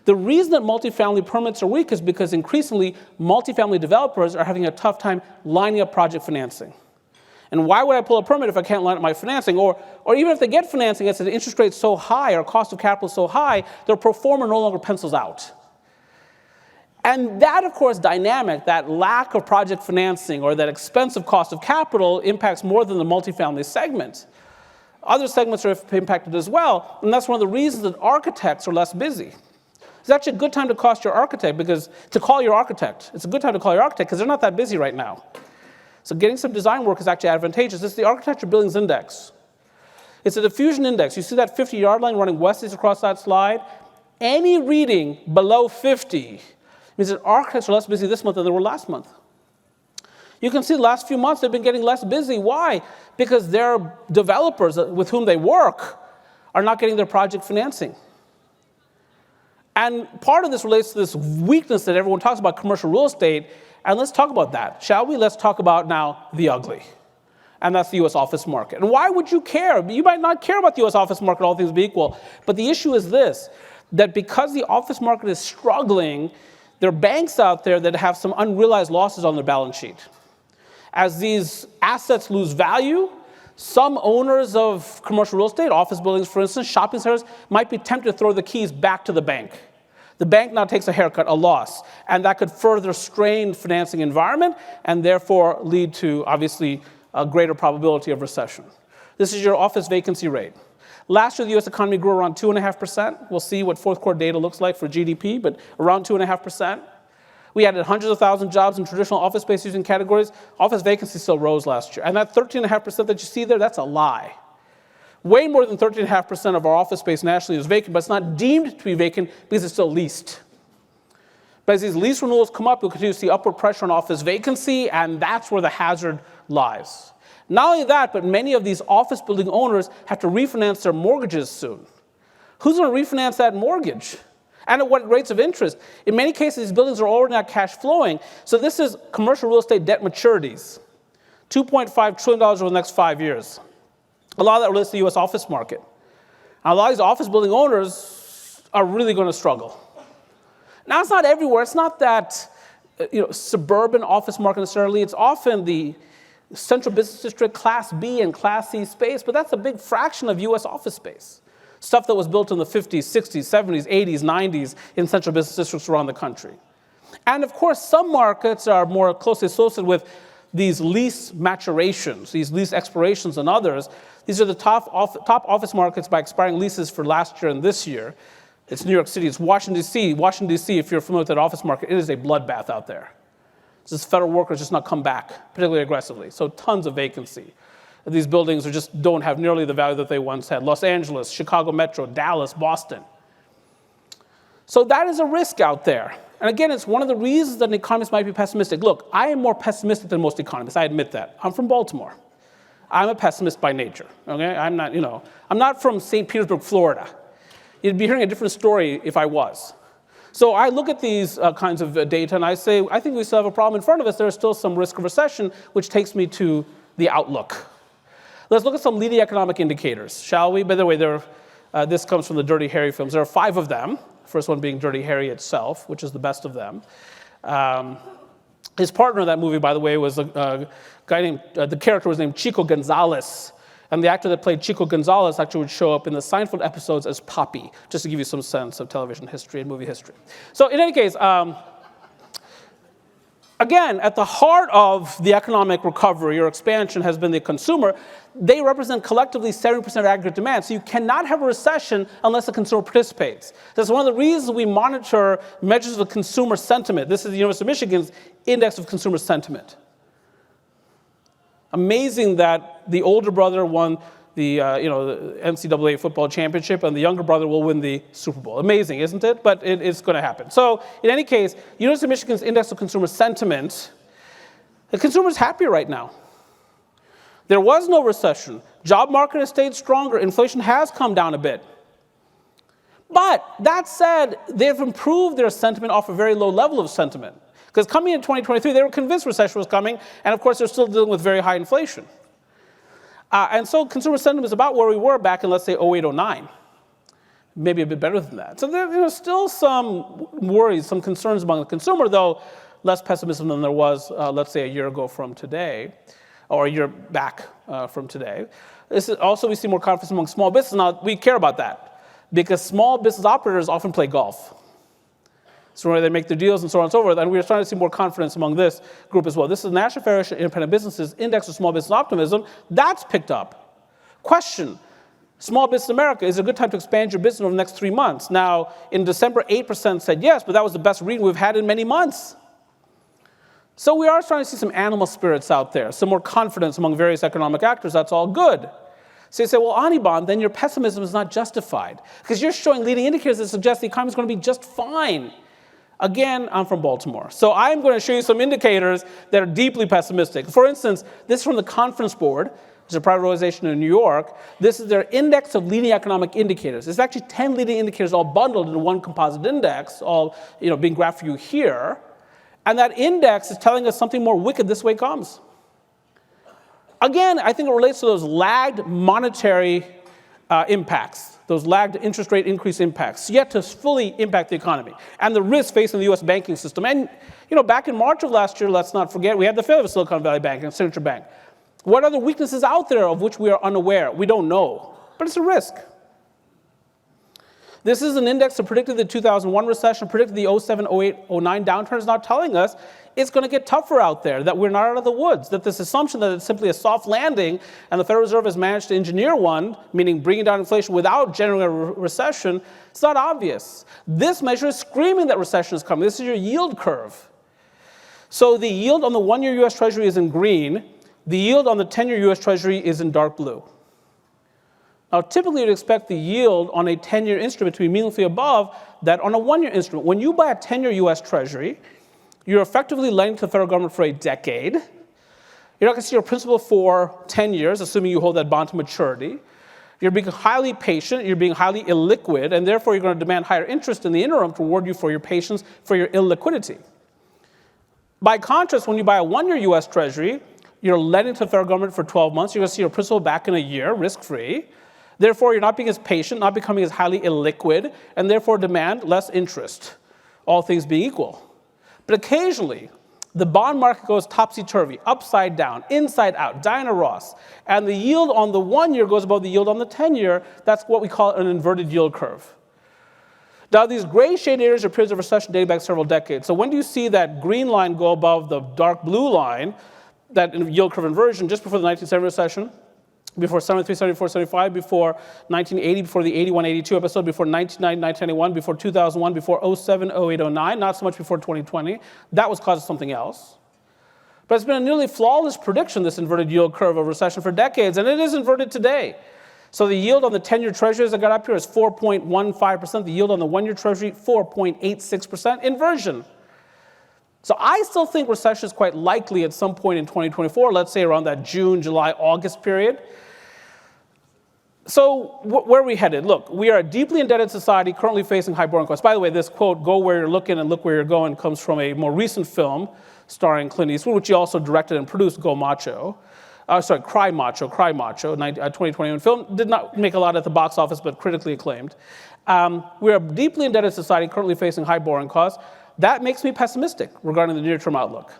The reason that multifamily permits are weak is because increasingly multifamily developers are having a tough time lining up project financing. And why would I pull a permit if I can't line up my financing? Or even if they get financing, it's the interest rate so high or cost of capital so high, their pro forma no longer pencils out. And that, of course, dynamic, that lack of project financing or that expensive cost of capital impacts more than the multifamily segment. Other segments are impacted as well, and that's one of the reasons that architects are less busy. It's actually a good time to call your architect. It's a good time to call your architect because they're not that busy right now. So getting some design work is actually advantageous. This is the Architecture Billings Index. It's a diffusion index. You see that 50-yard line running westies across that slide? Any reading below 50 means that architects are less busy this month than they were last month. You can see the last few months they've been getting less busy. Why? Because their developers with whom they work are not getting their project financing. And part of this relates to this weakness that everyone talks about commercial real estate. And let's talk about that, shall we? Let's talk about now the ugly. And that's the U.S. office market. And why would you care? You might not care about the U.S. office market, all things being equal. But the issue is this, that because the office market is struggling, there are banks out there that have some unrealized losses on their balance sheet. As these assets lose value, some owners of commercial real estate, office buildings, for instance, shopping centers, might be tempted to throw the keys back to the bank. The bank now takes a haircut, a loss, and that could further strain the financing environment and therefore lead to, obviously, a greater probability of recession. This is your office vacancy rate. Last year, the U.S. economy grew around 2.5%. We'll see what fourth quarter data looks like for GDP, but around 2.5%. We added hundreds of thousands of jobs in traditional office space using categories. Office vacancy still rose last year. And that 13.5% that you see there, that's a lie. Way more than 13.5% of our office space nationally is vacant, but it's not deemed to be vacant because it's still leased. But as these lease renewals come up, you'll continue to see upward pressure on office vacancy, and that's where the hazard lies. Not only that, but many of these office building owners have to refinance their mortgages soon. Who's going to refinance that mortgage? And at what rates of interest? In many cases, these buildings are already not cash flowing. So this is commercial real estate debt maturities, $2.5 trillion over the next 5 years. A lot of that relates to the U.S. office market. Now, a lot of these office building owners are really going to struggle. Now, it's not everywhere. It's not that suburban office market necessarily. It's often the central business district, Class B and Class C space, but that's a big fraction of U.S. office space. Stuff that was built in the 50s, 60s, 70s, 80s, 90s in central business districts around the country. And of course, some markets are more closely associated with these lease maturations, these lease expirations than others. These are the top office markets by expiring leases for last year and this year. It's New York City, it's Washington, D.C. Washington, D.C., if you're familiar with that office market, it is a bloodbath out there. These federal workers just not come back, particularly aggressively. So tons of vacancy. These buildings just don't have nearly the value that they once had. Los Angeles, Chicago Metro, Dallas, Boston. So that is a risk out there. And again, it's one of the reasons that an economist might be pessimistic. Look, I am more pessimistic than most economists. I admit that. I'm from Baltimore. I'm a pessimist by nature. Okay? I'm not from St. Petersburg, Florida. You'd be hearing a different story if I was. So I look at these kinds of data and I say, I think we still have a problem in front of us. There's still some risk of recession, which takes me to the outlook. Let's look at some leading economic indicators, shall we? By the way, this comes from the Dirty Harry films. There are 5 of them. First one being Dirty Harry itself, which is the best of them. His partner in that movie, by the way, was a guy named, the character was named Chico Gonzalez. And the actor that played Chico Gonzalez actually would show up in the Seinfeld episodes as Poppy, just to give you some sense of television history and movie history. So in any case, again, at the heart of the economic recovery or expansion has been the consumer. They represent collectively 70% of aggregate demand. So you cannot have a recession unless the consumer participates. That's one of the reasons we monitor measures of consumer sentiment. This is the University of Michigan's Index of Consumer Sentiment. Amazing that the older brother won the NCAA football championship and the younger brother will win the Super Bowl. Amazing, isn't it? But it's going to happen. So in any case, University of Michigan's Index of Consumer Sentiment, the consumer is happier right now. There was no recession. Job market has stayed stronger. Inflation has come down a bit. But that said, they've improved their sentiment off a very low level of sentiment. Because coming in 2023, they were convinced recession was coming, and of course, they're still dealing with very high inflation. And so consumer sentiment is about where we were back in, let's say, 08, 09. Maybe a bit better than that. So there's still some worries, some concerns among the consumer, though less pessimism than there was, let's say, a year ago from today, or a year back from today. This is also, we see more confidence among small businesses. Now, we care about that, because small business operators often play golf. So where they make their deals and so on and so forth. And we're starting to see more confidence among this group as well. This is the National Federation of Independent Businesses Index of Small Business Optimism. That's picked up. Question, Small Business America, is it a good time to expand your business over the next 3 months? Now, in December, 8% said yes, but that was the best reading we've had in many months. So we are starting to see some animal spirits out there, some more confidence among various economic actors. That's all good. So you say, well, Anirban, then your pessimism is not justified, because you're showing leading indicators that suggest the economy is going to be just fine. Again, I'm from Baltimore. So I'm going to show you some indicators that are deeply pessimistic. For instance, this is from the Conference Board. There's a private organization in New York. This is their index of leading economic indicators. It's actually 10 leading indicators all bundled into one composite index, all being graphed for you here. And that index is telling us something more wicked this way comes. Again, I think it relates to those lagged monetary impacts, those lagged interest rate increase impacts, yet to fully impact the economy, and the risk facing the U.S. banking system. And back in March of last year, let's not forget, we had the failure of Silicon Valley Bank and Signature Bank. What are the weaknesses out there of which we are unaware? We don't know, but it's a risk. This is an index that predicted the 2001 recession, predicted the 07, 08, 09 downturn. Is now telling us it's going to get tougher out there, that we're not out of the woods, that this assumption that it's simply a soft landing and the Federal Reserve has managed to engineer one, meaning bringing down inflation without generating a recession, it's not obvious. This measure is screaming that recession is coming. This is your yield curve. So the yield on the 1-year U.S. Treasury is in green. The yield on the 10-year U.S. Treasury is in dark blue. Now, typically, you'd expect the yield on a 10-year instrument to be meaningfully above that on a 1-year instrument. When you buy a 10-year U.S. Treasury, you're effectively lending to the federal government for a decade. You're not going to see your principal for 10 years, assuming you hold that bond to maturity. You're being highly patient, you're being highly illiquid, and therefore you're going to demand higher interest in the interim to reward you for your patience, for your illiquidity. By contrast, when you buy a 1-year U.S. Treasury, you're lending to the federal government for 12 months. You're going to see your principal back in a year, risk-free. Therefore, you're not being as patient, not becoming as highly illiquid, and therefore demand less interest, all things being equal. But occasionally, the bond market goes topsy-turvy, upside down, inside out, Diana Ross, and the yield on the 1-year goes above the yield on the 10-year. That's what we call an inverted yield curve. Now, these gray shade areas are periods of recession dating back several decades. So when do you see that green line go above the dark blue line, that yield curve inversion, just before the 1970 recession, before 73, 74, 75, before 1980, before the 81, 82 episode, before 1990, 1991, before 2001, before 07, 08, 09, not so much before 2020. That was caused of something else. But it's been a nearly flawless prediction, this inverted yield curve of recession for decades, and it is inverted today. So the yield on the 10-year treasuries that got up here is 4.15%. The yield on the 1-year treasury, 4.86%. Inversion. So I still think recession is quite likely at some point in 2024, let's say around that June, July, August period. So where are we headed? Look, we are a deeply indebted society currently facing high borrowing costs. By the way, this quote, "Go where you're looking and look where you're going," comes from a more recent film starring Clint Eastwood, which he also directed and produced, Cry Macho, 2021 film. Did not make a lot at the box office, but critically acclaimed. We're a deeply indebted society currently facing high borrowing costs. That makes me pessimistic regarding the near-term outlook.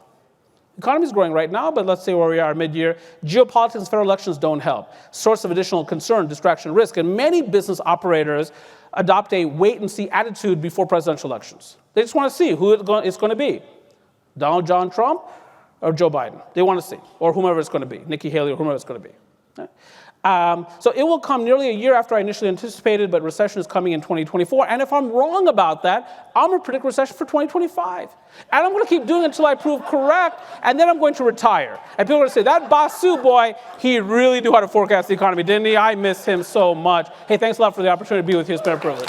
The economy is growing right now, but let's say where we are mid-year. Geopolitics and federal elections don't help. Source of additional concern, distraction, risk. And many business operators adopt a wait-and-see attitude before presidential elections. They just want to see who it's going to be. Donald John Trump or Joe Biden. They want to see. Or whomever it's going to be. Nikki Haley or whomever it's going to be. So it will come nearly a year after I initially anticipated, but recession is coming in 2024. And if I'm wrong about that, I'm going to predict recession for 2025. And I'm going to keep doing it until I prove correct, and then I'm going to retire. And people are going to say, that Basu boy, he really knew how to forecast the economy, didn't he? I miss him so much. Hey, thanks a lot for the opportunity to be with you. It's been a privilege.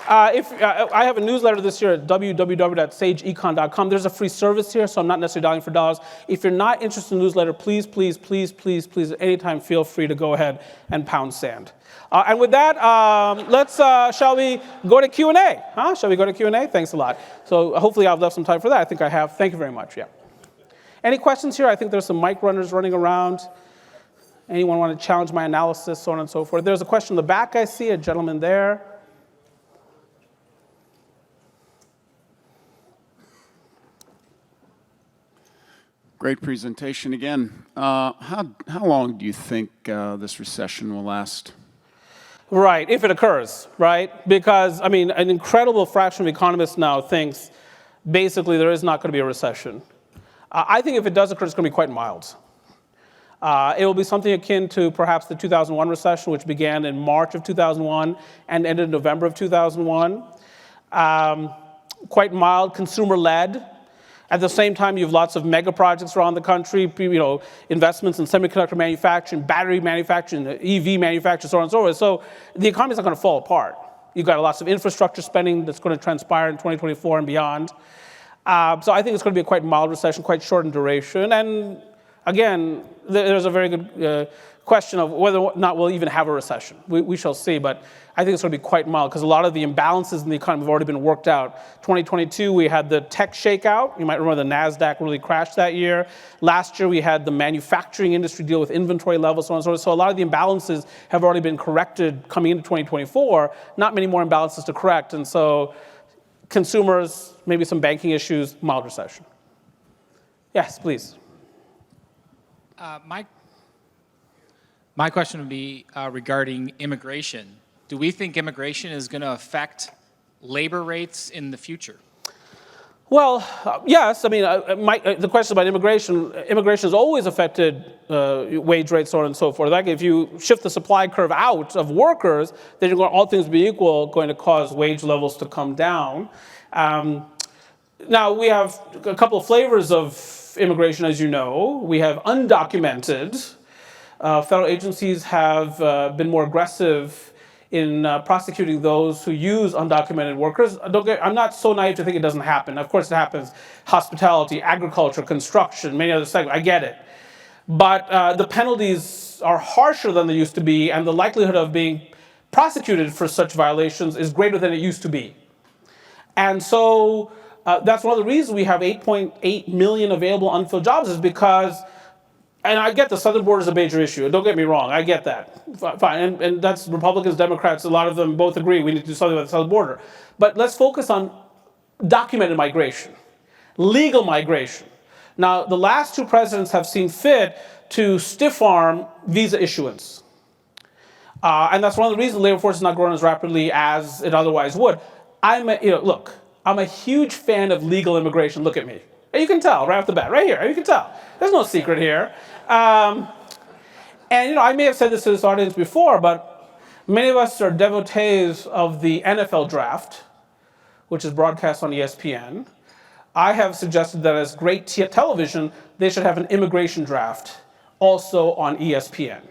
I have a newsletter this year at www.sageecon.com. There's a free service here, so I'm not necessarily dialing for dollars. If you're not interested in the newsletter, please, anytime feel free to go ahead and pound sand. And with that, shall we go to Q&A? Shall we go to Q&A? Thanks a lot. So hopefully I've left some time for that. I think I have. Thank you very much. Yeah. Any questions here? I think there's some mic runners running around. Anyone want to challenge my analysis, so on and so forth? There's a question in the back I see, a gentleman there. Great presentation again. How long do you think this recession will last? Right, if it occurs, right? Because, I mean, an incredible fraction of economists now thinks basically there is not going to be a recession. I think if it does occur, it's going to be quite mild. It will be something akin to perhaps the 2001 recession, which began in March of 2001 and ended in November of 2001. Quite mild, consumer-led. At the same time, you have lots of mega projects around the country, investments in semiconductor manufacturing, battery manufacturing, EV manufacturing, so on and so forth. So the economy is not going to fall apart. You've got lots of infrastructure spending that's going to transpire in 2024 and beyond. So I think it's going to be a quite mild recession, quite short in duration. And again, there's a very good question of whether or not we'll even have a recession. We shall see, but I think it's going to be quite mild because a lot of the imbalances in the economy have already been worked out. 2022, we had the tech shakeout. You might remember the NASDAQ really crashed that year. Last year, we had the manufacturing industry deal with inventory levels, so on and so forth. So a lot of the imbalances have already been corrected coming into 2024. Not many more imbalances to correct, and so consumers, maybe some banking issues, mild recession. Yes, please. My question would be regarding immigration. Do we think immigration is going to affect labor rates in the future? Well, yes. I mean, the question about immigration has always affected wage rates, so on and so forth. Like if you shift the supply curve out of workers, then you're going, all things being equal, going to cause wage levels to come down. Now, we have a couple of flavors of immigration, as you know. We have undocumented. Federal agencies have been more aggressive in prosecuting those who use undocumented workers. I'm not so naive to think it doesn't happen. Of course it happens. Hospitality, agriculture, construction, many other segments. I get it. But the penalties are harsher than they used to be, and the likelihood of being prosecuted for such violations is greater than it used to be. And so that's one of the reasons we have 8.8 million available unfilled jobs is because, and I get the southern border is a major issue. Don't get me wrong, I get that. Fine, and that's Republicans, Democrats, a lot of them both agree we need to do something about the southern border. But let's focus on documented migration, legal migration. Now, the last two presidents have seen fit to stiff-arm visa issuance. And that's one of the reasons the labor force is not growing as rapidly as it otherwise would. I'm a huge fan of legal immigration. Look at me. And you can tell right off the bat, right here. You can tell. There's no secret here. And I may have said this to this audience before, but many of us are devotees of the NFL draft, which is broadcast on ESPN. I have suggested that as great television, they should have an immigration draft also on ESPN.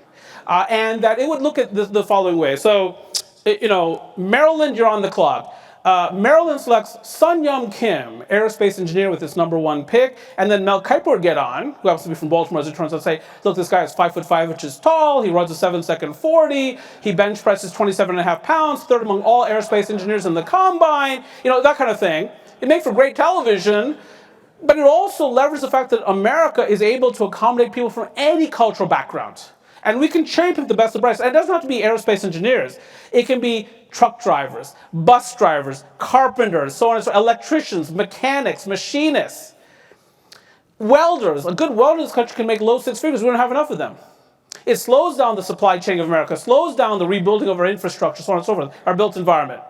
And that it would look at the following way. So, Maryland, you're on the clock. Maryland selects Sun Yum Kim, aerospace engineer with its #1 pick, and then Mel Kiper would get on, who happens to be from Baltimore as it turns out, say, look, this guy is 5'5" tall, he runs a 7-second 40, he bench presses 27.5 pounds, third among all aerospace engineers in the combine, that kind of thing. It makes for great television, but it also leverages the fact that America is able to accommodate people from any cultural background. And we can cherry pick the best of the best. And it doesn't have to be aerospace engineers. It can be truck drivers, bus drivers, carpenters, so on and so on, electricians, mechanics, machinists, welders. A good welder in this country can make low six figures. We don't have enough of them. It slows down the supply chain of America, slows down the rebuilding of our infrastructure, so on and so forth, our built environment.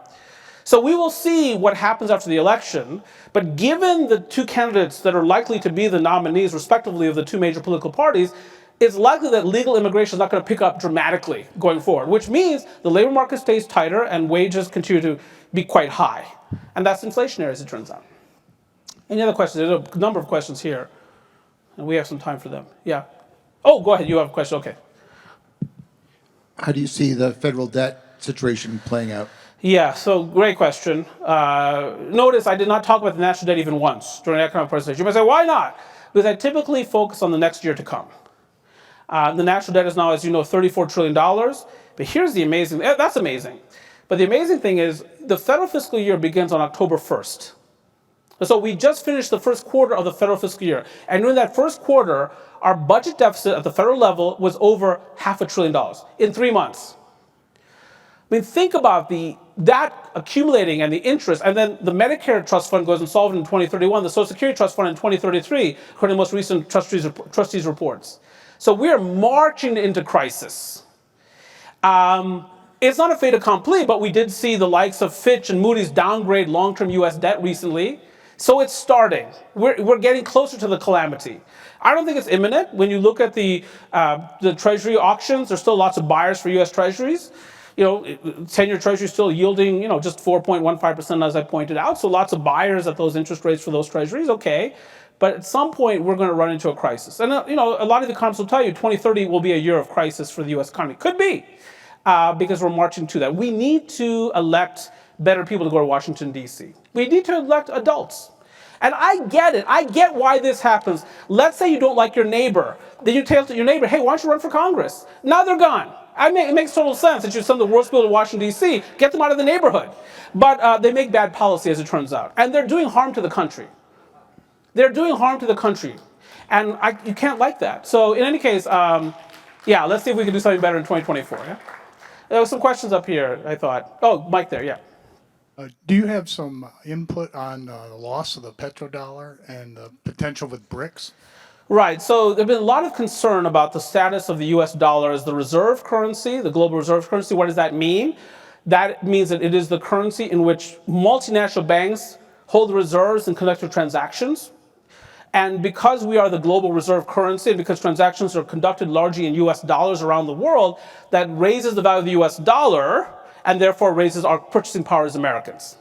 So we will see what happens after the election, but given the two candidates that are likely to be the nominees, respectively, of the two major political parties, it's likely that legal immigration is not going to pick up dramatically going forward, which means the labor market stays tighter and wages continue to be quite high. And that's inflationary, as it turns out. Any other questions? There's a number of questions here, and we have some time for them. Yeah. Oh, go ahead. You have a question. Okay. How do you see the federal debt situation playing out? Yeah, so great question. Notice I did not talk about the national debt even once during the economic presentation. You might say, why not? Because I typically focus on the next year to come. The national debt is now, as you know, $34 trillion. But here's the amazing, that's amazing. But the amazing thing is the federal fiscal year begins on October 1st. So we just finished the first quarter of the federal fiscal year. And during that first quarter, our budget deficit at the federal level was over $500 billion in 3 months. I mean, think about that accumulating and the interest, and then the Medicare trust fund goes insolvent in 2031, the Social Security trust fund in 2033, according to the most recent trustees reports. So we're marching into crisis. It's not a fait accompli, but we did see the likes of Fitch and Moody's downgrade long-term U.S. debt recently. So it's starting. We're getting closer to the calamity. I don't think it's imminent. When you look at the Treasury auctions, there's still lots of buyers for U.S. Treasuries. 10-year Treasury is still yielding, just 4.15%, as I pointed out. So lots of buyers at those interest rates for those Treasuries. Okay. But at some point, we're going to run into a crisis. And, a lot of the economists will tell you 2030 will be a year of crisis for the U.S. economy. Could be, because we're marching to that. We need to elect better people to go to Washington, D.C. We need to elect adults. And I get it. I get why this happens. Let's say you don't like your neighbor. Then you tell your neighbor, hey, why don't you run for Congress? Now they're gone. It makes total sense that you send the worst people to Washington, D.C., get them out of the neighborhood. But they make bad policy, as it turns out. And they're doing harm to the country. They're doing harm to the country. And you can't like that. So in any case, yeah, let's see if we can do something better in 2024. Yeah? There were some questions up here, I thought. Oh, Mike there, yeah. Do you have some input on the loss of the petrodollar and the potential with BRICS? Right, so there's been a lot of concern about the status of the US dollar as the reserve currency, the global reserve currency. What does that mean? That means that it is the currency in which multinational banks hold the reserves and conduct their transactions. And because we are the global reserve currency, and because transactions are conducted largely in US dollars around the world, that raises the value of the US dollar and therefore raises our purchasing power as Americans.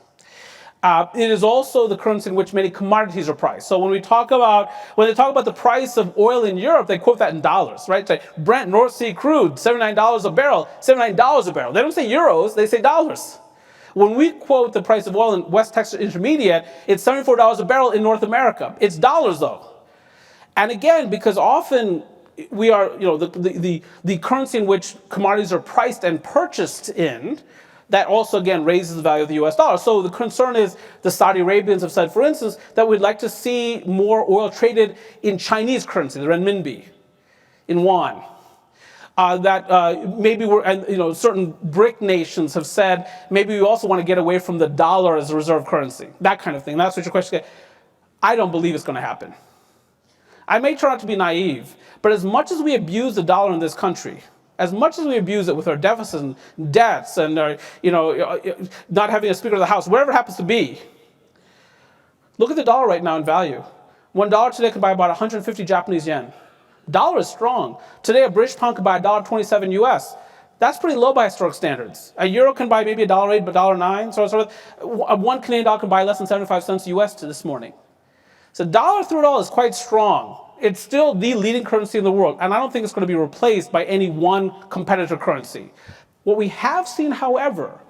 It is also the currency in which many commodities are priced. So when they talk about the price of oil in Europe, they quote that in dollars, right? Say Brent North Sea crude, $79 a barrel, $79 a barrel. They don't say euros, they say dollars. When we quote the price of oil in West Texas Intermediate, it's $74 a barrel in North America. It's dollars though. And again, because often we are, the currency in which commodities are priced and purchased in, that also, again, raises the value of the US dollar. So the concern is the Saudi Arabians have said, for instance, that we'd like to see more oil traded in Chinese currency, the renminbi, in yuan. Maybe certain BRIC nations have said, maybe we also want to get away from the dollar as a reserve currency, that kind of thing. That's what your question is. I don't believe it's going to happen. I may turn out to be naive, but as much as we abuse the dollar in this country, as much as we abuse it with our deficits and debts and our, not having a Speaker of the House, wherever it happens to be, look at the dollar right now in value. $1 today could buy about 150 Japanese yen. Dollar is strong. Today, a British pound could buy $1.27 US. That's pretty low by historic standards. A euro can buy maybe $1.08, but $1.09. So one Canadian dollar can buy less than 75 cents US to this morning. So dollar through it all is quite strong. It's still the leading currency in the world, and I don't think it's going to be replaced by any one competitor currency. What we have seen, however,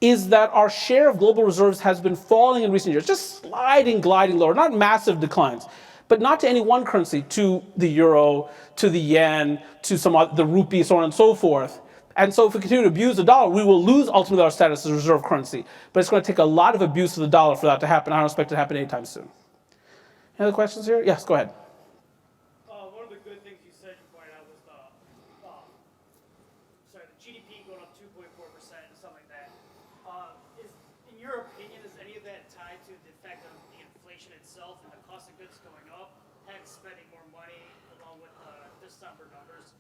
is that our share of global reserves has been falling in recent years, just gliding lower, not massive declines, but not to any one currency, to the euro, to the yen, to the rupee, so on and so forth. And so if we continue to abuse the dollar, we will lose ultimately our status as a reserve currency. But it's going to take a lot of abuse of the dollar for that to happen. I don't expect it to happen anytime soon. Any other questions here? Yes, go ahead. One of the good things you said, you pointed out, was the GDP going up 2.4% and something like that. In your opinion, is any of that tied to the effect of the inflation itself and the cost of goods going up, hence spending more money along with the December numbers?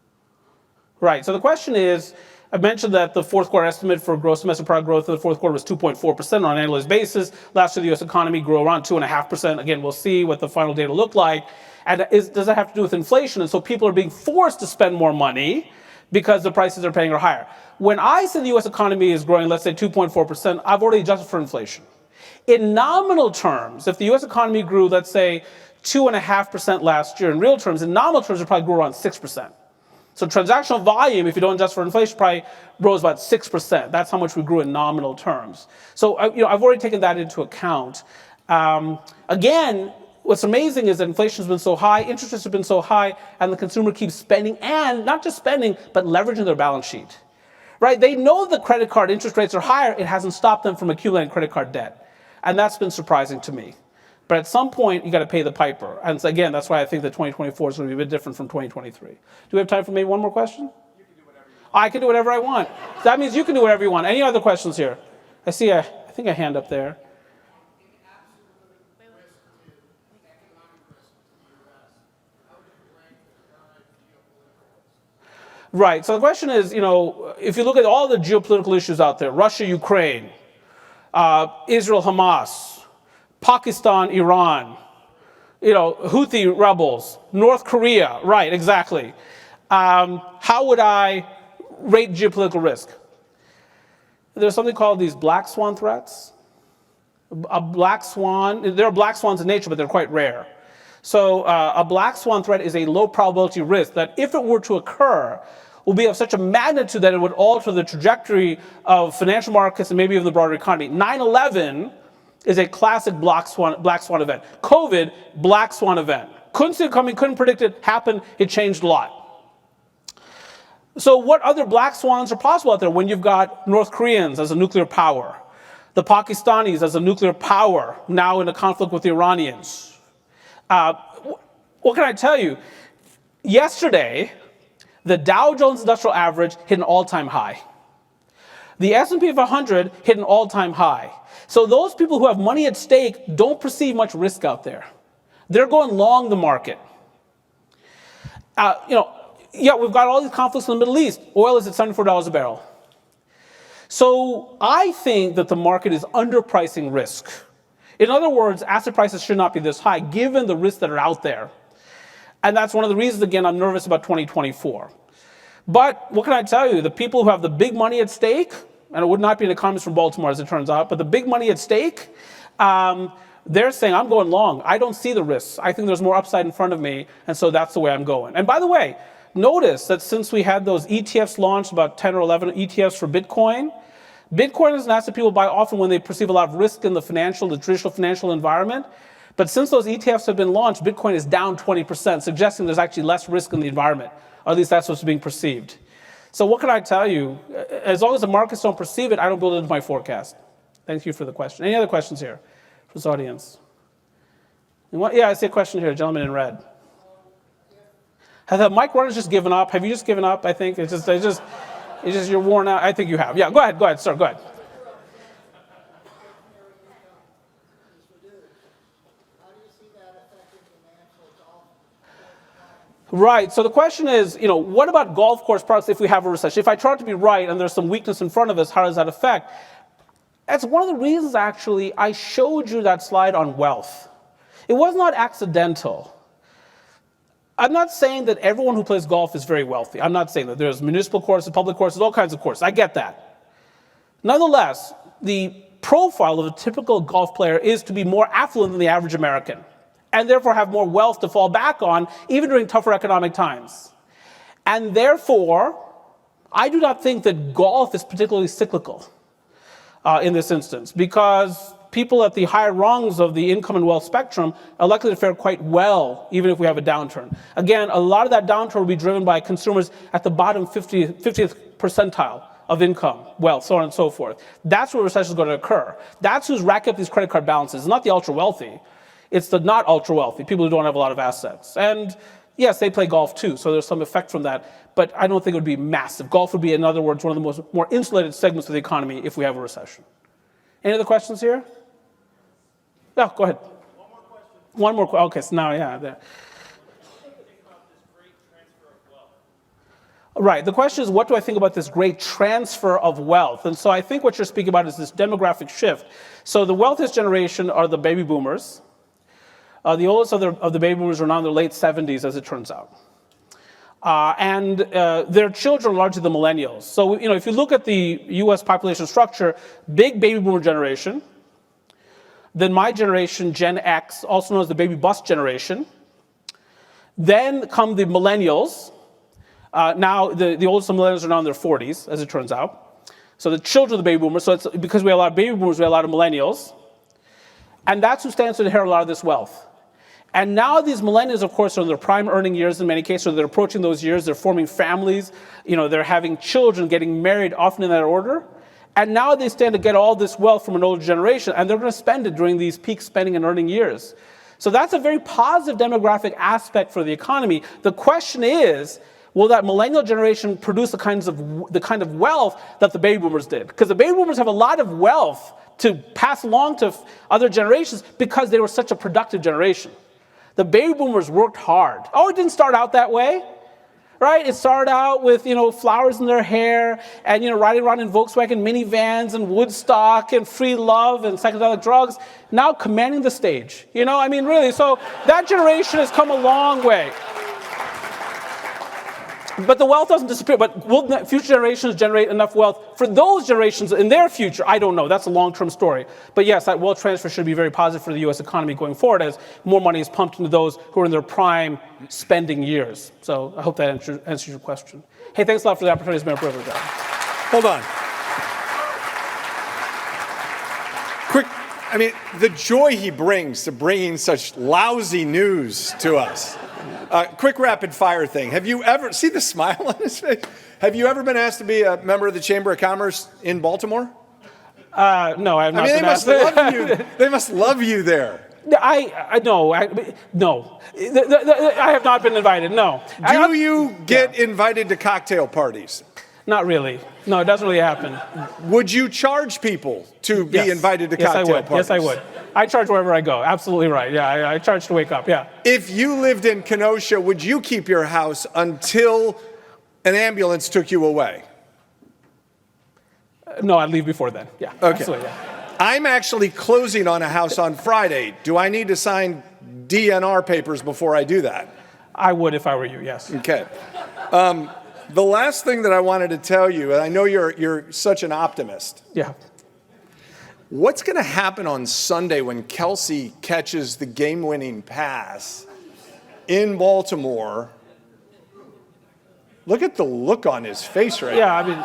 Right. So the question is, I mentioned that the fourth quarter estimate for gross domestic product growth in the fourth quarter was 2.4% on an annualized basis. Last year, the U.S. economy grew around 2.5%. Again, we'll see what the final data look like. And does that have to do with inflation? And so people are being forced to spend more money because the prices they're paying are higher. When I say the U.S. economy is growing, let's say 2.4%, I've already adjusted for inflation. In nominal terms, if the U.S. economy grew, let's say, 2.5% last year, in real terms, in nominal terms, it probably grew around 6%. So transactional volume, if you don't adjust for inflation, probably rose about 6%. That's how much we grew in nominal terms. So I've already taken that into account. Again, what's amazing is that inflation has been so high, interest rates have been so high, and the consumer keeps spending, and not just spending, but leveraging their balance sheet. Right? They know the credit card interest rates are higher. It hasn't stopped them from accumulating credit card debt. And that's been surprising to me. But at some point, you got to pay the piper. And so again, that's why I think that 2024 is going to be a bit different from 2023. Do we have time for maybe one more question? You can do whatever you want. I can do whatever I want. That means you can do whatever you want. Any other questions here? I see I think a hand up there. Right. So the question is, if you look at all the geopolitical issues out there, Russia, Ukraine, Israel, Hamas, Pakistan, Iran, Houthi rebels, North Korea, right, exactly. How would I rate geopolitical risk? There's something called these black swan threats. A black swan, there are black swans in nature, but they're quite rare. So a black swan threat is a low probability risk that if it were to occur, will be of such a magnitude that it would alter the trajectory of financial markets and maybe of the broader economy. 9/11 is a classic black swan event. COVID, black swan event. Couldn't see it coming, couldn't predict it, happened, it changed a lot. So what other black swans are possible out there when you've got North Koreans as a nuclear power, the Pakistanis as a nuclear power, now in a conflict with the Iranians? What can I tell you? Yesterday, the Dow Jones Industrial Average hit an all-time high. The S&P 500 hit an all-time high. So those people who have money at stake don't perceive much risk out there. They're going long the market. Yeah, we've got all these conflicts in the Middle East. Oil is at $74 a barrel. So I think that the market is underpricing risk. In other words, asset prices should not be this high, given the risks that are out there. And that's one of the reasons, again, I'm nervous about 2024. But what can I tell you? The people who have the big money at stake, and it would not be an economist from Baltimore, as it turns out, but the big money at stake, they're saying, I'm going long. I don't see the risks. I think there's more upside in front of me, and so that's the way I'm going. And by the way, notice that since we had those ETFs launched, about 10 or 11 ETFs for Bitcoin, Bitcoin is an asset people buy often when they perceive a lot of risk in the traditional financial environment. But since those ETFs have been launched, Bitcoin is down 20%, suggesting there's actually less risk in the environment, or at least that's what's being perceived. So what can I tell you? As long as the markets don't perceive it, I don't build it into my forecast. Thank you for the question. Any other questions here from this audience? Yeah, I see a question here, gentleman in red. Have the mic runners just given up? Have you just given up? I think it's just you're worn out. I think you have. Yeah, go ahead, sir, go ahead. Right, so the question is, what about golf course products if we have a recession? If I try to be right and there's some weakness in front of us, how does that affect? That's one of the reasons, actually, I showed you that slide on wealth. It was not accidental. I'm not saying that everyone who plays golf is very wealthy. I'm not saying that. There's municipal courses, public courses, all kinds of courses. I get that. Nonetheless, the profile of a typical golf player is to be more affluent than the average American, and therefore have more wealth to fall back on, even during tougher economic times. And therefore, I do not think that golf is particularly cyclical in this instance, because people at the higher rungs of the income and wealth spectrum are likely to fare quite well, even if we have a downturn. Again, a lot of that downturn will be driven by consumers at the bottom 50th percentile of income, wealth, so on and so forth. That's where recession is going to occur. That's who's racking up these credit card balances. It's not the ultra wealthy. It's the not ultra wealthy, people who don't have a lot of assets. And yes, they play golf too, so there's some effect from that. But I don't think it would be massive. Golf would be, in other words, one of the more insulated segments of the economy if we have a recession. Any other questions here? No, go ahead. One more question. Okay, so now, yeah. There. Right, the question is, what do I think about this great transfer of wealth? And so I think what you're speaking about is this demographic shift. So the wealthiest generation are the baby boomers. The oldest of the baby boomers are now in their late 70s, as it turns out. And their children are largely the millennials. So, if you look at the US population structure, big baby boomer generation, then my generation, Gen X, also known as the baby bust generation. Then come the millennials. Now, the oldest of the millennials are now in their 40s, as it turns out. So the children of the baby boomers, so it's because we have a lot of baby boomers, we have a lot of millennials. And that's who stands to inherit a lot of this wealth. And now these millennials, of course, are in their prime earning years in many cases, so they're approaching those years, they're forming families, they're having children, getting married, often in that order. And now they stand to get all this wealth from an older generation, and they're going to spend it during these peak spending and earning years. So that's a very positive demographic aspect for the economy. The question is, will that millennial generation produce the kind of wealth that the baby boomers did? Because the baby boomers have a lot of wealth to pass along to other generations because they were such a productive generation. The baby boomers worked hard. Oh, it didn't start out that way. Right? It started out with, flowers in their hair and, riding around in Volkswagen minivans and Woodstock and free love and psychedelic drugs. Now commanding the stage. Really. So that generation has come a long way. But the wealth doesn't disappear. But will future generations generate enough wealth for those generations in their future? I don't know. That's a long-term story. But yes, that wealth transfer should be very positive for the U.S. economy going forward as more money is pumped into those who are in their prime spending years. So I hope that answers your question. Hey, thanks a lot for the opportunity. It's been a privilege. Hold on. I mean, the joy he brings to bringing such lousy news to us. Quick rapid fire thing. Have you ever, see the smile on his face? Have you ever been asked to be a member of the Chamber of Commerce in Baltimore? No, I have not I mean, they been must asked. love you. They must love you there. No. I have not been invited. No. Do you get invited to cocktail parties? Not really. No, it doesn't really happen. Would you charge people to be Yes. invited to Yes, I cocktail would. parties? Yes, I would. I charge wherever I go. Absolutely right. Yeah, I charge to wake up. Yeah. If you lived in Kenosha, would you keep your house until an ambulance took you away? No, I'd leave before then. Yeah. Okay. Absolutely. Yeah. I'm actually closing on a house on Friday. Do I need to sign DNR papers before I do that? I would if I were you. Yes. Okay. The last thing that I wanted to tell you, and I know you're such an optimist. Yeah. What's going to happen on Sunday when Kelsey catches the game-winning pass in Baltimore? Look at the look on his face right now. Yeah. I mean,